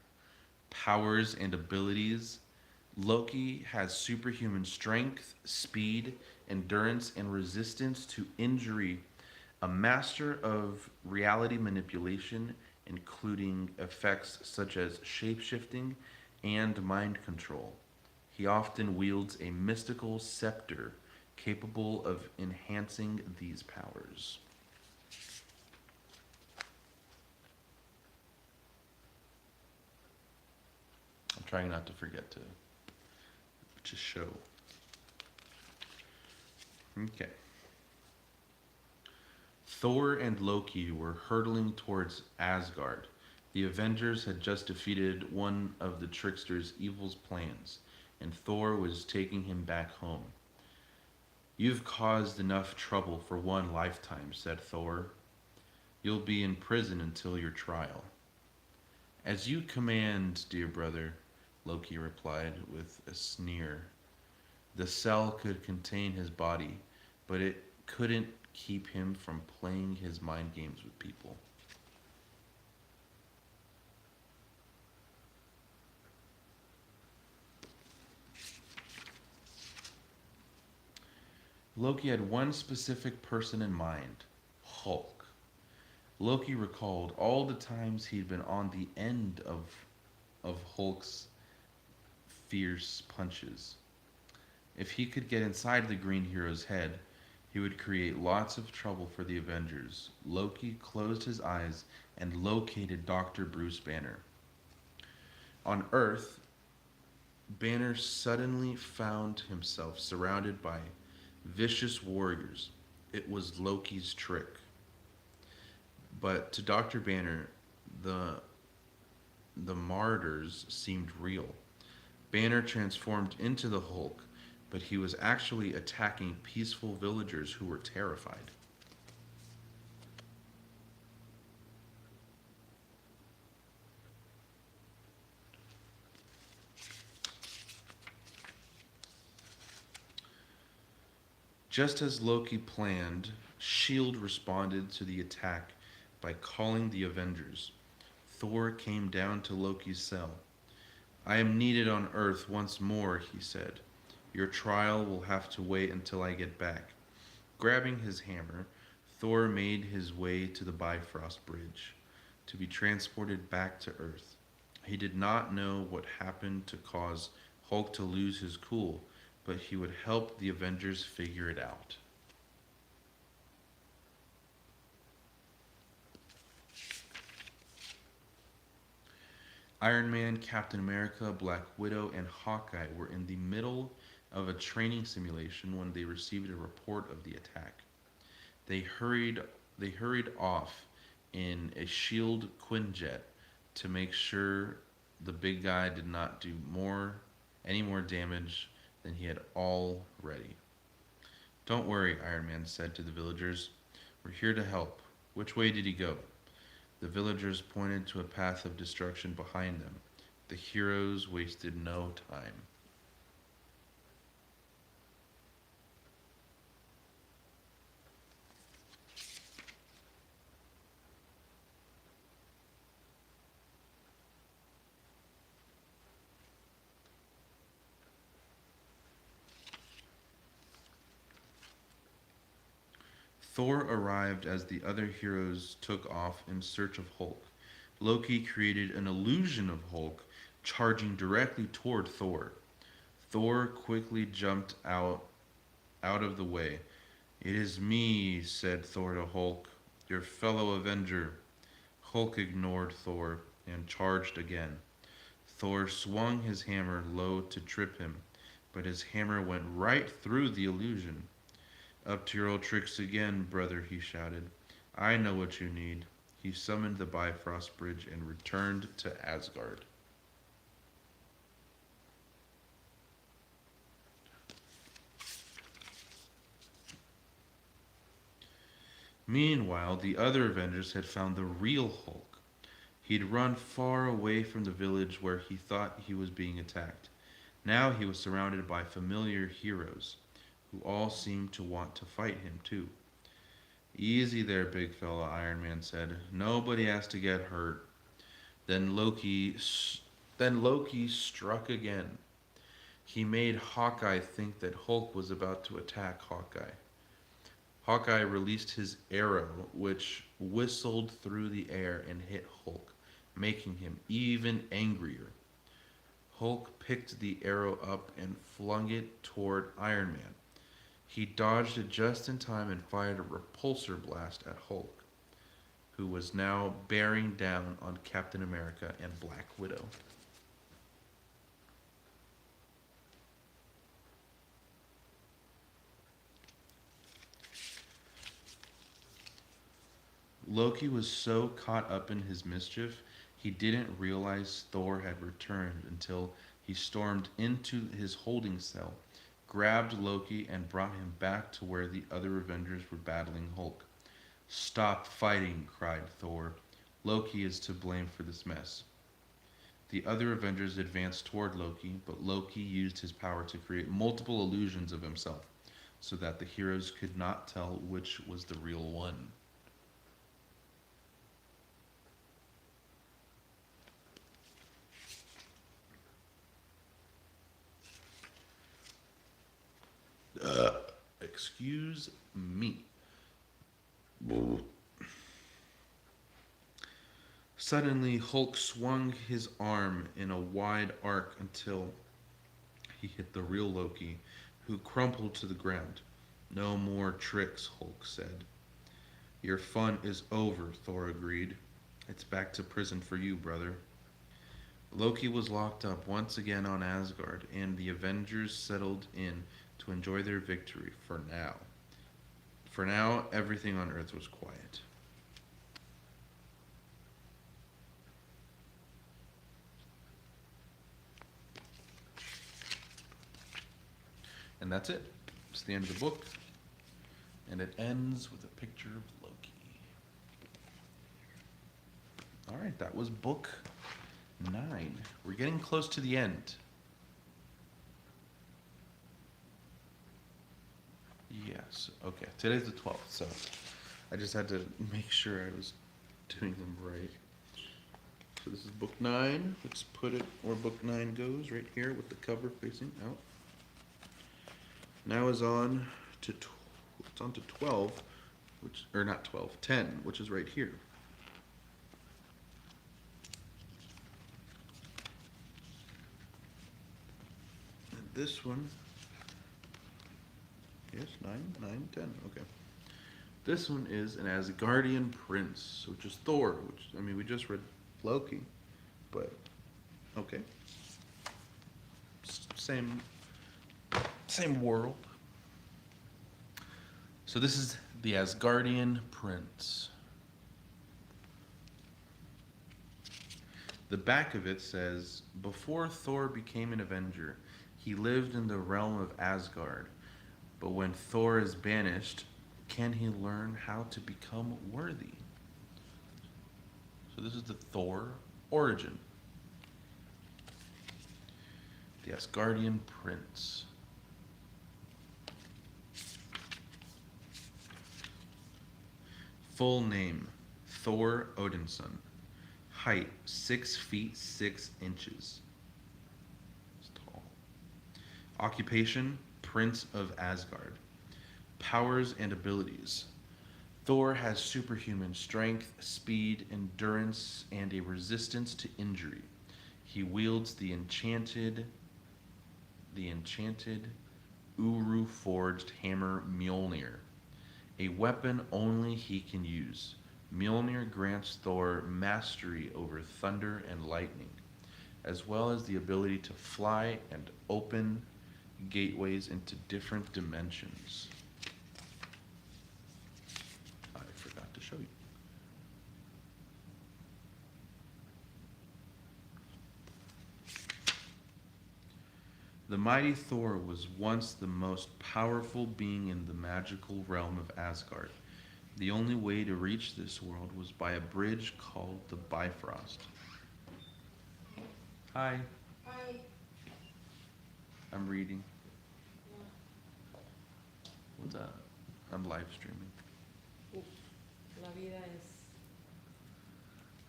Powers and abilities. Loki has superhuman strength, speed, endurance, and resistance to injury. A master of reality manipulation, including effects such as shape-shifting and mind control. He often wields a mystical scepter capable of enhancing these powers. I'm trying not to forget to show. Okay. Thor and Loki were hurtling towards Asgard. The Avengers had just defeated one of the trickster's evil plans, and Thor was taking him back home. You've caused enough trouble for one lifetime, said Thor. You'll be in prison until your trial. As you command, dear brother, Loki replied with a sneer. The cell could contain his body, but it couldn't keep him from playing his mind games with people. Loki had one specific person in mind, Hulk. Loki recalled all the times he'd been on the end of Hulk's fierce punches. If he could get inside the green hero's head, he would create lots of trouble for the Avengers. Loki closed his eyes and located Dr. Bruce Banner. On Earth, Banner suddenly found himself surrounded by vicious warriors. It was Loki's trick. But to Dr. Banner, the martyrs seemed real. Banner transformed into the Hulk, but he was actually attacking peaceful villagers who were terrified. Just as Loki planned, S.H.I.E.L.D. responded to the attack by calling the Avengers. Thor came down to Loki's cell. I am needed on Earth once more, he said. Your trial will have to wait until I get back. Grabbing his hammer, Thor made his way to the Bifrost Bridge to be transported back to Earth. He did not know what happened to cause Hulk to lose his cool, but he would help the Avengers figure it out. Iron Man, Captain America, Black Widow, and Hawkeye were in the middle of a training simulation when they received a report of the attack. They hurried off in a S.H.I.E.L.D. Quinjet to make sure the big guy did not do any more damage than he had already. Don't worry, Iron Man said to the villagers. We're here to help. Which way did he go? The villagers pointed to a path of destruction behind them. The heroes wasted no time. Thor arrived as the other heroes took off in search of Hulk. Loki created an illusion of Hulk charging directly toward Thor. Thor quickly jumped out of the way. It is me, said Thor to Hulk, your fellow Avenger. Hulk ignored Thor and charged again. Thor swung his hammer low to trip him, but his hammer went right through the illusion. Up to your old tricks again, brother, he shouted. I know what you need. He summoned the Bifrost Bridge and returned to Asgard. Meanwhile, the other Avengers had found the real Hulk. He'd run far away from the village where he thought he was being attacked. Now he was surrounded by familiar heroes, who all seemed to want to fight him too. Easy there, big fella, Iron Man said. Nobody has to get hurt. Then Loki struck again. He made Hawkeye think that Hulk was about to attack Hawkeye. Hawkeye released his arrow, which whistled through the air and hit Hulk, making him even angrier. Hulk picked the arrow up and flung it toward Iron Man. He dodged it just in time and fired a repulsor blast at Hulk, who was now bearing down on Captain America and Black Widow. Loki was so caught up in his mischief, he didn't realize Thor had returned until he stormed into his holding cell, grabbed Loki, and brought him back to where the other Avengers were battling Hulk. Stop fighting, cried Thor. Loki is to blame for this mess. The other Avengers advanced toward Loki, but Loki used his power to create multiple illusions of himself, so that the heroes could not tell which was the real one. Excuse me. Suddenly, Hulk swung his arm in a wide arc until he hit the real Loki, who crumpled to the ground. No more tricks, Hulk said. Your fun is over, Thor agreed. It's back to prison for you, brother. Loki was locked up once again on Asgard, and the Avengers settled in to enjoy their victory for now. For now, everything on Earth was quiet. And that's it. It's the end of the book. And it ends with a picture of Loki. All right, that was book 9. We're getting close to the end. Yes. Okay. Today's the 12th, so I just had to make sure I was doing them right. So this is book 9. Let's put it where book 9 goes, right here with the cover facing out. Now is on to it's on to 12, which or not 12, 10, which is right here. And this one, yes, 9, 10, okay. This one is an Asgardian prince, which is Thor, which, I mean, we just read Loki, but, okay. Same world. So this is the Asgardian prince. The back of it says, before Thor became an Avenger, he lived in the realm of Asgard. But when Thor is banished, can he learn how to become worthy? So this is the Thor origin. The Asgardian prince. Full name, Thor Odinson. Height, 6 feet 6 inches. It's tall. Occupation, Prince of Asgard. Powers and abilities. Thor has superhuman strength, speed, endurance, and a resistance to injury. He wields the enchanted Uru-forged hammer Mjolnir, a weapon only he can use. Mjolnir grants Thor mastery over thunder and lightning, as well as the ability to fly and open gateways into different dimensions. I forgot to show you. The mighty Thor was once the most powerful being in the magical realm of Asgard. The only way to reach this world was by a bridge called the Bifrost. Hi. Hi. I'm reading. What's up? I'm live streaming. La vida es.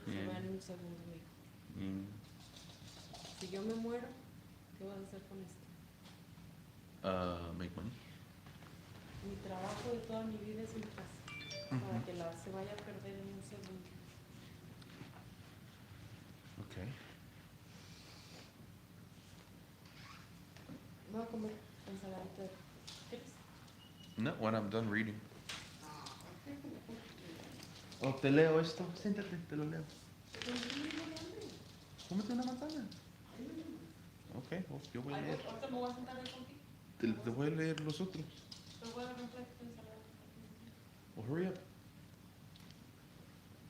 Se Yeah. va en un segundo, mijo. Mm. Si yo me muero, ¿qué vas a hacer con esto? Make money. Mi trabajo de toda mi vida es mi casa. Para que se vaya a perder en un segundo. Okay. Voy a comer ensaladita. ¿Quieres? No, when I'm done reading. Oh, te leo esto. Siéntate, te lo leo. Cómete una manzana. Okay, well, yo voy a leer. Ahorita me voy a sentar ahí contigo. Te voy a leer los otros. Pero voy a dar un plato de ensalada. Well, hurry up.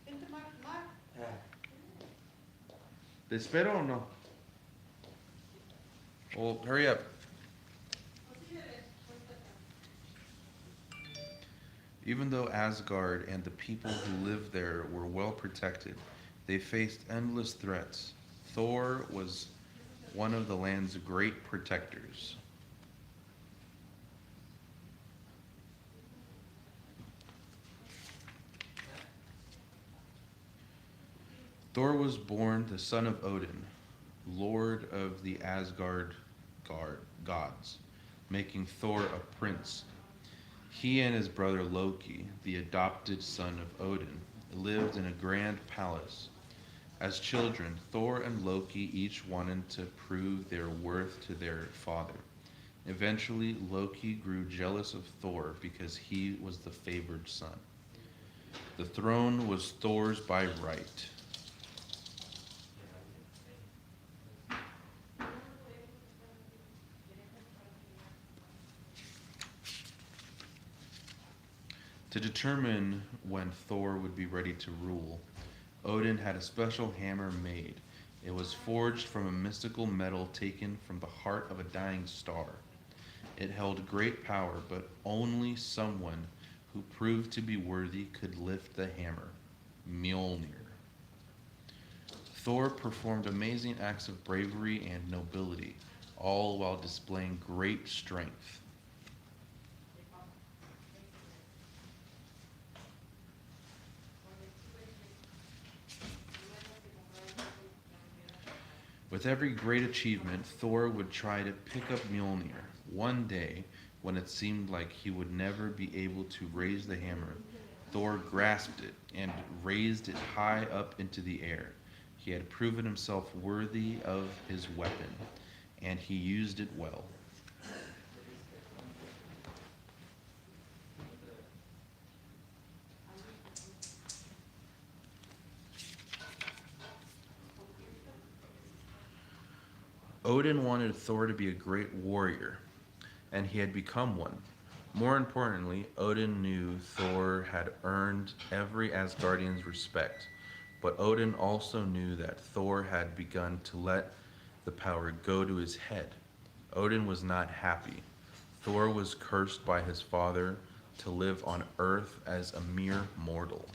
Vente, Mar. ¿Te espero o no? Well, hurry up. Even though Asgard and the people who lived there were well protected, they faced endless threats. Thor was one of the land's great protectors. Thor was born the son of Odin, lord of the Asgard gods, making Thor a prince. He and his brother Loki, the adopted son of Odin, lived in a grand palace. As children, Thor and Loki each wanted to prove their worth to their father. Eventually, Loki grew jealous of Thor because he was the favored son. The throne was Thor's by right. To determine when Thor would be ready to rule, Odin had a special hammer made. It was forged from a mystical metal taken from the heart of a dying star. It held great power, but only someone who proved to be worthy could lift the hammer, Mjolnir. Thor performed amazing acts of bravery and nobility, all while displaying great strength. With every great achievement, Thor would try to pick up Mjolnir. One day, when it seemed like he would never be able to raise the hammer, Thor grasped it and raised it high up into the air. He had proven himself worthy of his weapon, and he used it well. Odin wanted Thor to be a great warrior, and he had become one. More importantly, Odin knew Thor had earned every Asgardian's respect, but Odin also knew that Thor had begun to let the power go to his head. Odin was not happy. Thor was cursed by his father to live on Earth as a mere mortal.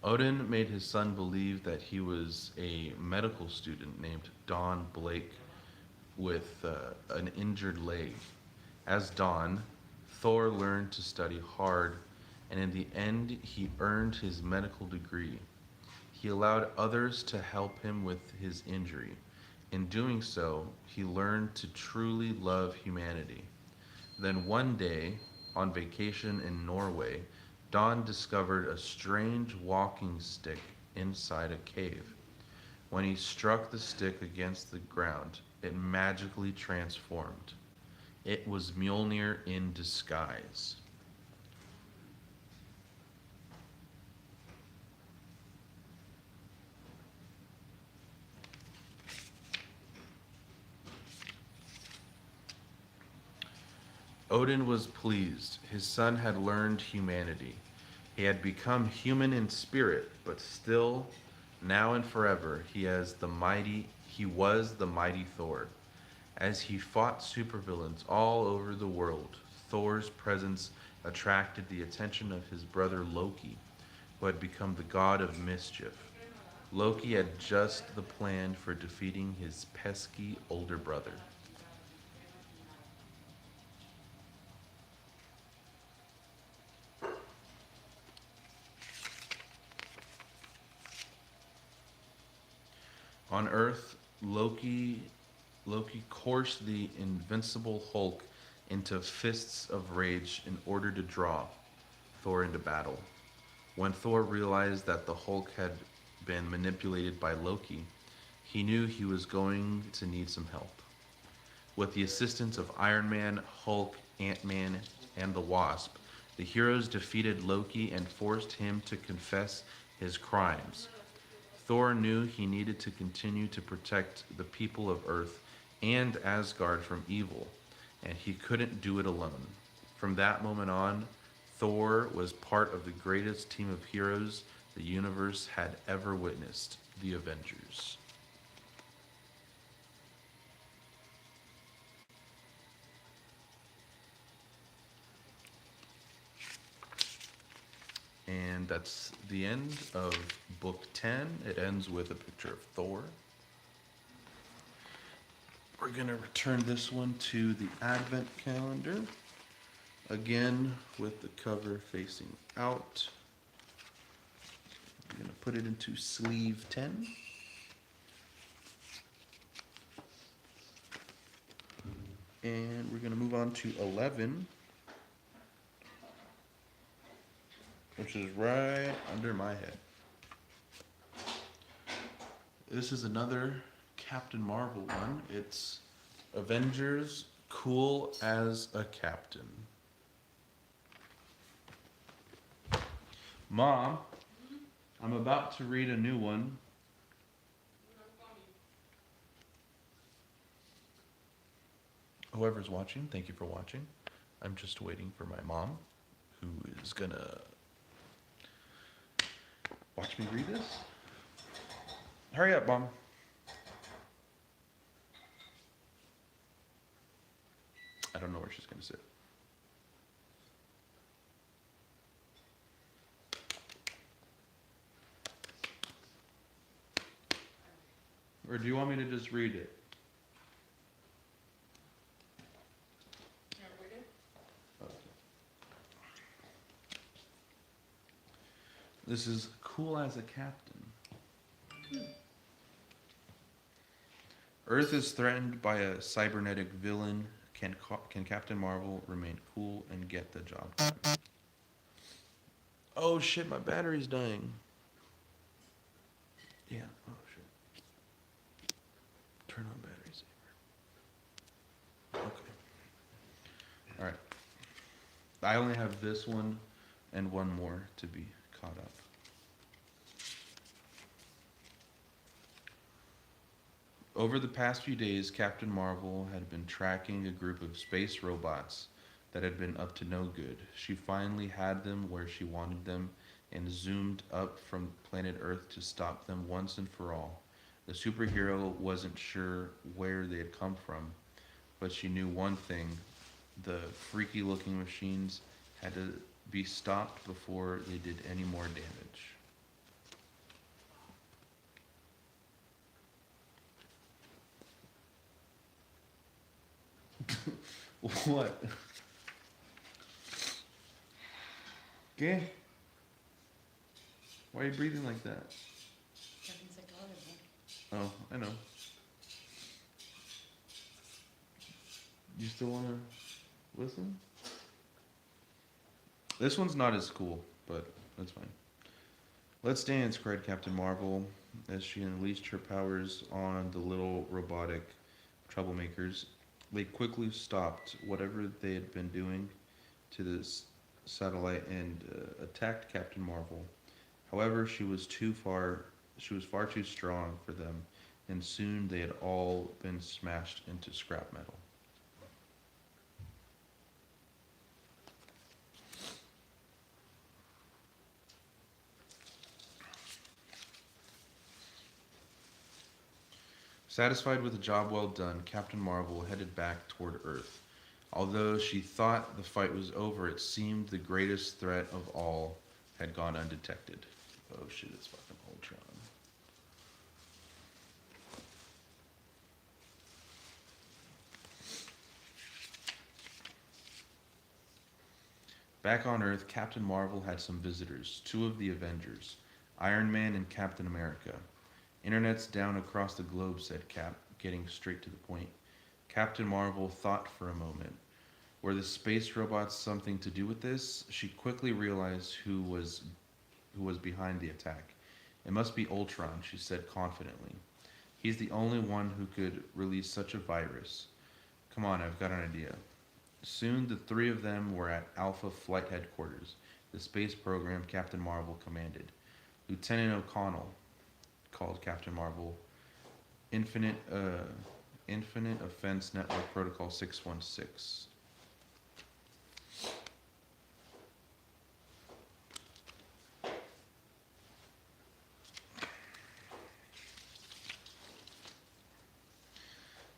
Odin made his son believe that he was a medical student named Don Blake with an injured leg. As Don, Thor learned to study hard, and in the end, he earned his medical degree. He allowed others to help him with his injury. In doing so, he learned to truly love humanity. Then one day, on vacation in Norway, Don discovered a strange walking stick inside a cave. When he struck the stick against the ground, it magically transformed. It was Mjolnir in disguise. Odin was pleased. His son had learned humanity. He had become human in spirit, but still, now and forever, he was the mighty Thor. As he fought supervillains all over the world, Thor's presence attracted the attention of his brother Loki, who had become the god of mischief. Loki had just the plan for defeating his pesky older brother. On Earth, Loki coursed the invincible Hulk into fists of rage in order to draw Thor into battle. When Thor realized that the Hulk had been manipulated by Loki, he knew he was going to need some help. With the assistance of Iron Man, Hulk, Ant-Man, and the Wasp, the heroes defeated Loki and forced him to confess his crimes. Thor knew he needed to continue to protect the people of Earth and Asgard from evil, and he couldn't do it alone. From that moment on, Thor was part of the greatest team of heroes the universe had ever witnessed, the Avengers. And that's the end of book 10. It ends with a picture of Thor. We're going to return this one to the Advent calendar. Again, with the cover facing out. I'm going to put it into sleeve 10. And we're going to move on to 11. Which is right under my head. This is another Captain Marvel one. It's Avengers Cool as a Captain. Mom, I'm about to read a new one. Whoever's watching, thank you for watching. I'm just waiting for my mom, who is gonna watch me read this. Hurry up, Mom. I don't know where she's gonna sit. Or do you want me to just read it? This is cool as a captain. Earth is threatened by a cybernetic villain. Can Captain Marvel remain cool and get the job done? Oh shit, my battery's dying. Yeah, oh shit. Turn on battery saver. Okay. Alright. I only have this one and one more to be caught up. Over the past few days, Captain Marvel had been tracking a group of space robots that had been up to no good. She finally had them where she wanted them and zoomed up from planet Earth to stop them once and for all. The superhero wasn't sure where they had come from, but she knew one thing: the freaky looking machines had to be stopped before they did any more damage. What? ¿Qué? Why are you breathing like that? Oh, I know. You still want to listen? This one's not as cool, but that's fine. Let's dance, cried Captain Marvel as she unleashed her powers on the little robotic troublemakers. They quickly stopped whatever they had been doing to this satellite and attacked Captain Marvel. However, she was far too strong for them, and soon they had all been smashed into scrap metal. Satisfied with a job well done, Captain Marvel headed back toward Earth. Although she thought the fight was over, it seemed the greatest threat of all had gone undetected. Oh shit, it's fucking Ultron. Back on Earth, Captain Marvel had some visitors, two of the Avengers, Iron Man and Captain America. Internet's down across the globe, said Cap, getting straight to the point. Captain Marvel thought for a moment. Were the space robots something to do with this? She quickly realized who was behind the attack. It must be Ultron, she said confidently. He's the only one who could release such a virus. Come on, I've got an idea. Soon the three of them were at Alpha Flight Headquarters, the space program Captain Marvel commanded. Lieutenant O'Connell, called Captain Marvel, Infinite Offense Network Protocol 616.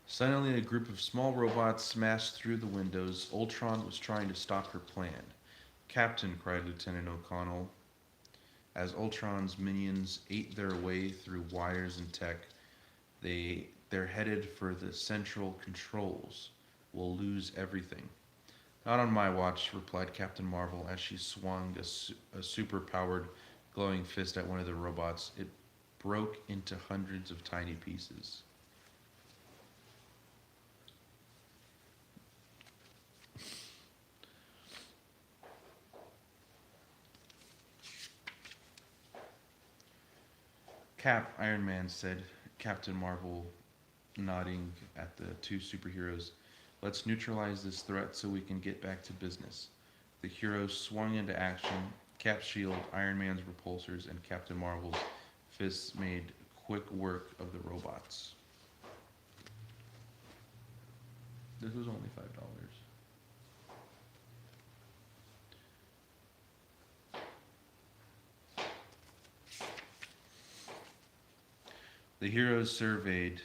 Suddenly, a group of small robots smashed through the windows. Ultron was trying to stop her plan. Captain, cried Lieutenant O'Connell. As Ultron's minions ate their way through wires and tech, they're headed for the central controls. We'll lose everything. Not on my watch, replied Captain Marvel as she swung a super-powered glowing fist at one of the robots. It broke into hundreds of tiny pieces. Cap, Iron Man said, Captain Marvel nodding at the two superheroes. Let's neutralize this threat so we can get back to business. The heroes swung into action. Cap's shield, Iron Man's repulsors, and Captain Marvel's fists made quick work of the robots. This was only $5. The heroes surveyed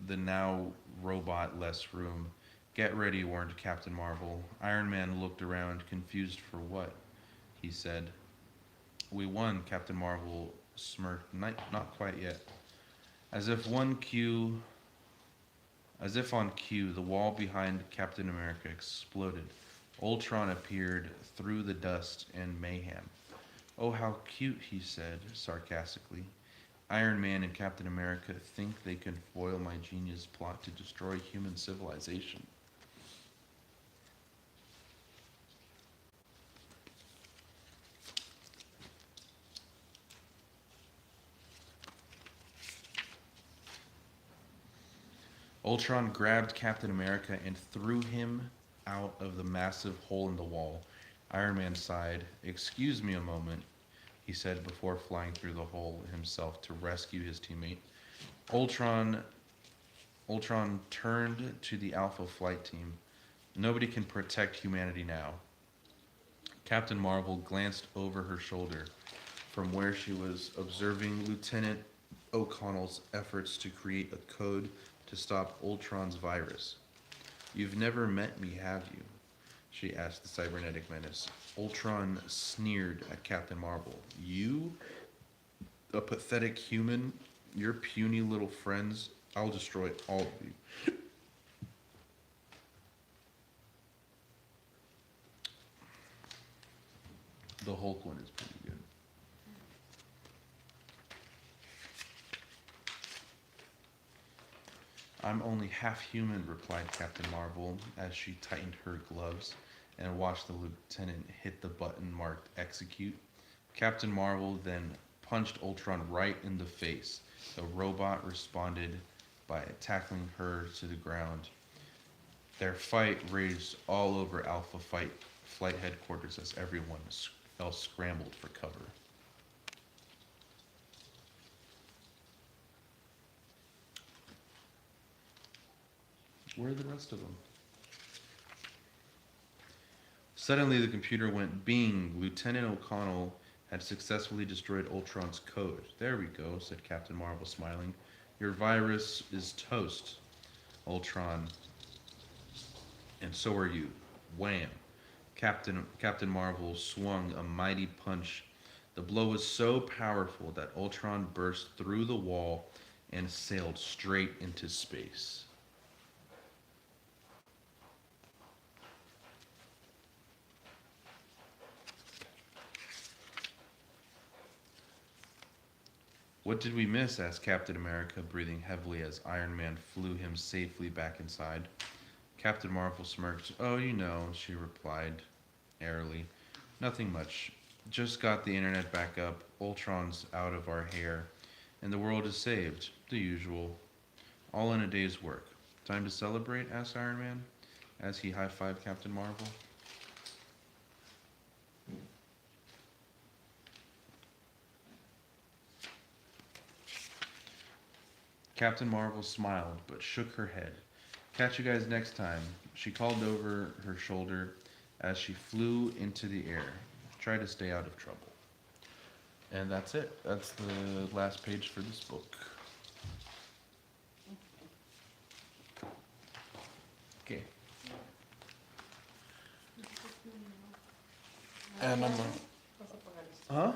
the now robot-less room. Get ready, warned Captain Marvel. Iron Man looked around, confused for what, he said. We won, Captain Marvel smirked. Not quite yet. As if on cue, the wall behind Captain America exploded. Ultron appeared through the dust and mayhem. "Oh, how cute," he said sarcastically. "Iron Man and Captain America think they can foil my genius plot to destroy human civilization." Ultron grabbed Captain America and threw him out of the massive hole in the wall. Iron Man sighed. "Excuse me a moment," he said before flying through the hole himself to rescue his teammate. Ultron Ultron turned to the Alpha Flight team. "Nobody can protect humanity now." Captain Marvel glanced over her shoulder from where she was observing Lieutenant O'Connell's efforts to create a code to stop Ultron's virus. "You've never met me, have you?" she asked the cybernetic menace. Ultron sneered at Captain Marvel. "You? A pathetic human? Your puny little friends? I'll destroy all of you." The Hulk one is pretty good. "I'm only half human," replied Captain Marvel as she tightened her gloves and watched the lieutenant hit the button marked execute. Captain Marvel then punched Ultron right in the face. The robot responded by tackling her to the ground. Their fight raged all over Flight headquarters as everyone else scrambled for cover. Where are the rest of them? Suddenly the computer went bing. Lieutenant O'Connell had successfully destroyed Ultron's code. "There we go," said Captain Marvel, smiling. "Your virus is toast, Ultron. And so are you." Wham! Captain Marvel swung a mighty punch. The blow was so powerful that Ultron burst through the wall and sailed straight into space. "What did we miss?" asked Captain America, breathing heavily as Iron Man flew him safely back inside. Captain Marvel smirked. "Oh, you know," she replied airily. "Nothing much. Just got the internet back up. Ultron's out of our hair, and the world is saved. The usual. All in a day's work. Time to celebrate?" asked Iron Man, as he high-fived Captain Marvel. Captain Marvel smiled, but shook her head. "Catch you guys next time," she called over her shoulder as she flew into the air. "Try to stay out of trouble." And that's it. That's the last page for this book. Okay. And I'm Huh?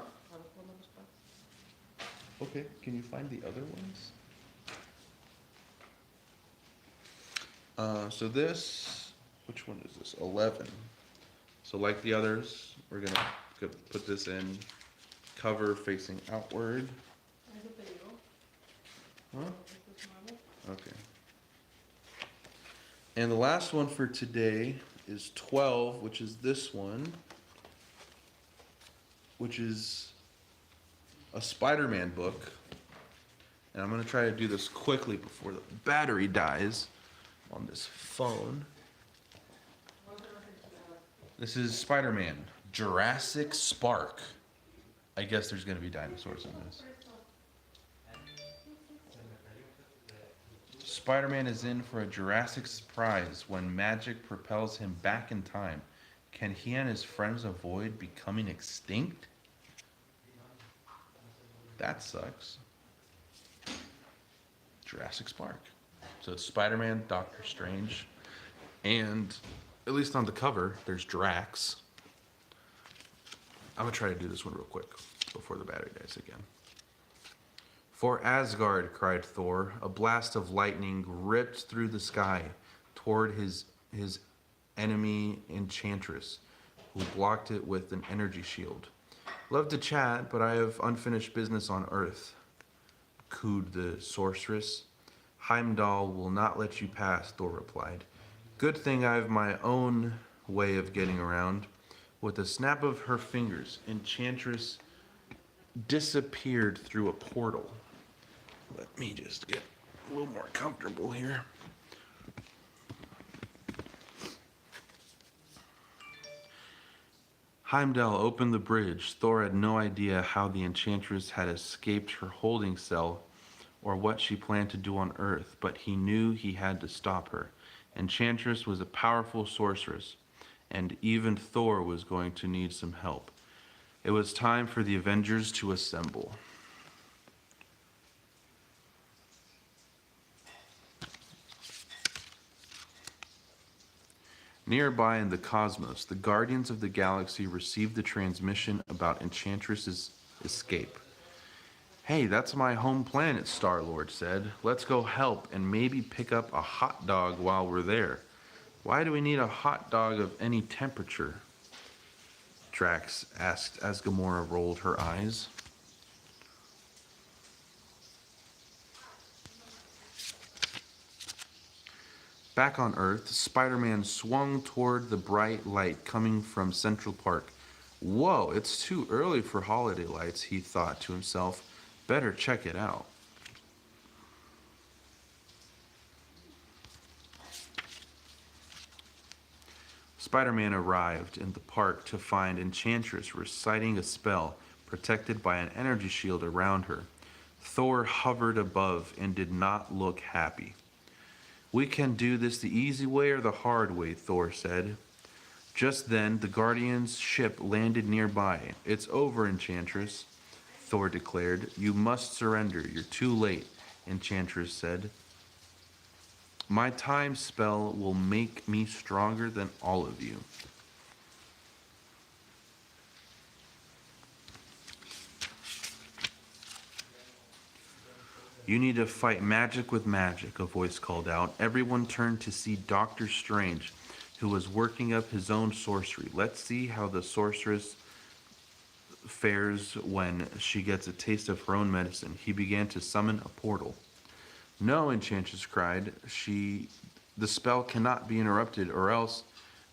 Okay, can you find the other ones? So this, which one is this? 11. So like the others, we're gonna put this in cover facing outward. Huh? Okay. And the last one for today is 12, which is this one, which is a Spider-Man book. And I'm gonna try to do this quickly before the battery dies on this phone. This is Spider-Man, Jurassic Spark. I guess there's gonna be dinosaurs in this. Spider-Man is in for a Jurassic surprise when magic propels him back in time. Can he and his friends avoid becoming extinct? That sucks. Jurassic Spark. So it's Spider-Man, Doctor Strange, and at least on the cover, there's Drax. I'm gonna try to do this one real quick before the battery dies again. "For Asgard," cried Thor. A blast of lightning ripped through the sky toward his enemy Enchantress, who blocked it with an energy shield. Love to chat, but I have unfinished business on Earth, cooed the sorceress. Heimdall will not let you pass, Thor replied. Good thing I have my own way of getting around. With a snap of her fingers, Enchantress disappeared through a portal. Let me just get a little more comfortable here. Heimdall opened the bridge. Thor had no idea how the Enchantress had escaped her holding cell or what she planned to do on Earth, but he knew he had to stop her. Enchantress was a powerful sorceress, and even Thor was going to need some help. It was time for the Avengers to assemble. Nearby in the cosmos, the Guardians of the Galaxy received the transmission about Enchantress's escape. Hey, that's my home planet, Star-Lord said. Let's go help and maybe pick up a hot dog while we're there. Why do we need a hot dog of any temperature? Drax asked as Gamora rolled her eyes. Back on Earth, Spider-Man swung toward the bright light coming from Central Park. Whoa, it's too early for holiday lights, he thought to himself. Better check it out. Spider-Man arrived in the park to find Enchantress reciting a spell protected by an energy shield around her. Thor hovered above and did not look happy. We can do this the easy way or the hard way, Thor said. Just then, the Guardian's ship landed nearby. It's over, Enchantress, Thor declared. You must surrender. You're too late, Enchantress said. My time spell will make me stronger than all of you. You need to fight magic with magic, a voice called out. Everyone turned to see Doctor Strange, who was working up his own sorcery. Let's see how the sorceress fares when she gets a taste of her own medicine. He began to summon a portal. No, Enchantress cried. The spell cannot be interrupted, or else,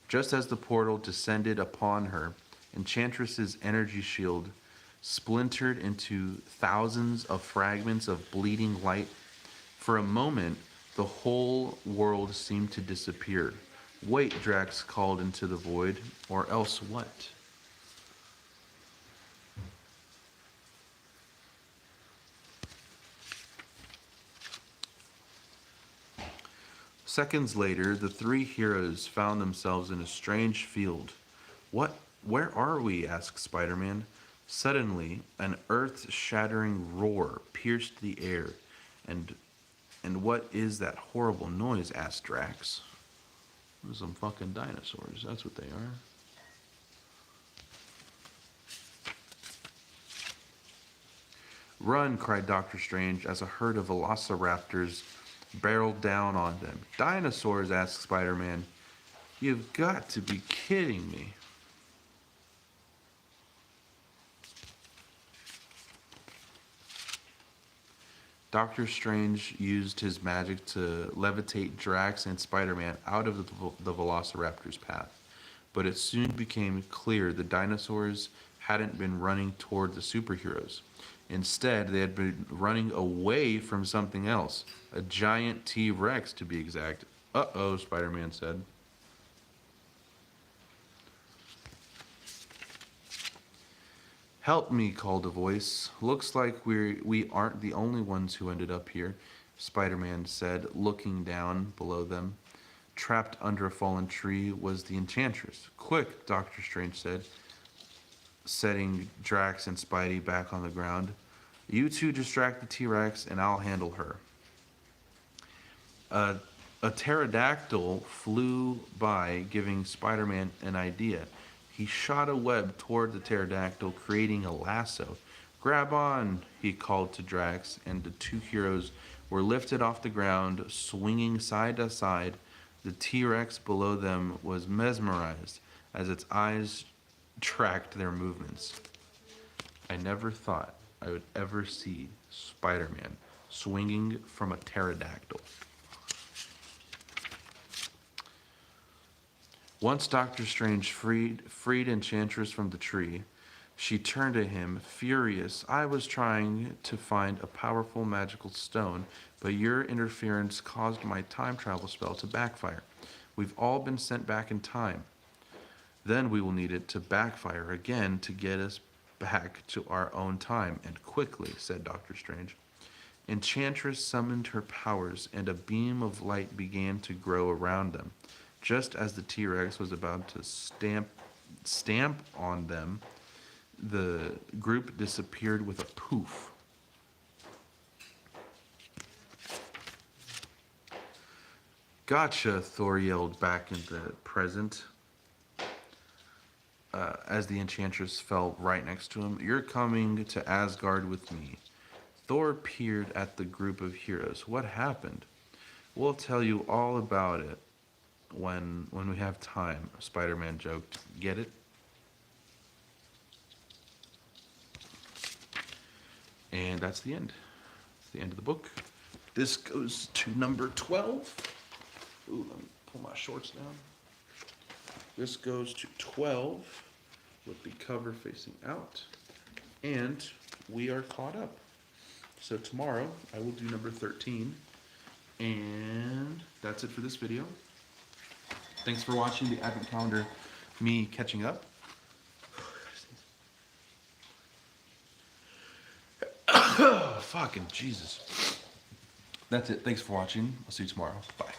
just as the portal descended upon her, Enchantress's energy shield splintered into thousands of fragments of bleeding light. For a moment, the whole world seemed to disappear. Wait, Drax called into the void, or else what? Seconds later, the three heroes found themselves in a strange field. Where are we? Asked Spider-Man. Suddenly, an earth-shattering roar pierced the air. And what is that horrible noise? Asked Drax. Some fucking dinosaurs, that's what they are. Run, cried Doctor Strange as a herd of velociraptors barreled down on them. Dinosaurs, asked Spider-Man. You've got to be kidding me. Doctor Strange used his magic to levitate Drax and Spider-Man out of the Velociraptor's path. But it soon became clear the dinosaurs hadn't been running toward the superheroes. Instead, they had been running away from something else. A giant T-Rex, to be exact. Uh-oh, Spider-Man said. Help me, called a voice. Looks like we aren't the only ones who ended up here, Spider-Man said, looking down below them. Trapped under a fallen tree was the Enchantress. Quick, Doctor Strange said, setting Drax and Spidey back on the ground. You two distract the T-Rex and I'll handle her. A pterodactyl flew by, giving Spider-Man an idea. He shot a web toward the pterodactyl, creating a lasso. Grab on, he called to Drax, and the two heroes were lifted off the ground, swinging side to side. The T-Rex below them was mesmerized as its eyes tracked their movements. I never thought I would ever see Spider-Man swinging from a pterodactyl. Once Doctor Strange freed Enchantress from the tree, she turned to him, furious. I was trying to find a powerful magical stone, but your interference caused my time travel spell to backfire. We've all been sent back in time. Then we will need it to backfire again to get us back to our own time, and quickly, said Doctor Strange. Enchantress summoned her powers, and a beam of light began to grow around them. Just as the T-Rex was about to stamp on them, the group disappeared with a poof. Gotcha, Thor yelled back in the present as the Enchantress fell right next to him. You're coming to Asgard with me. Thor peered at the group of heroes. What happened? We'll tell you all about it when we have time, Spider-Man joked. Get it? And that's the end. It's the end of the book. This goes to number 12. Ooh, let me pull my shorts down. This goes to 12 with the cover facing out. And we are caught up. So tomorrow I will do number 13. And that's it for this video. Thanks for watching the Advent Calendar, me catching up. Fucking Jesus. That's it. Thanks for watching. I'll see you tomorrow. Bye.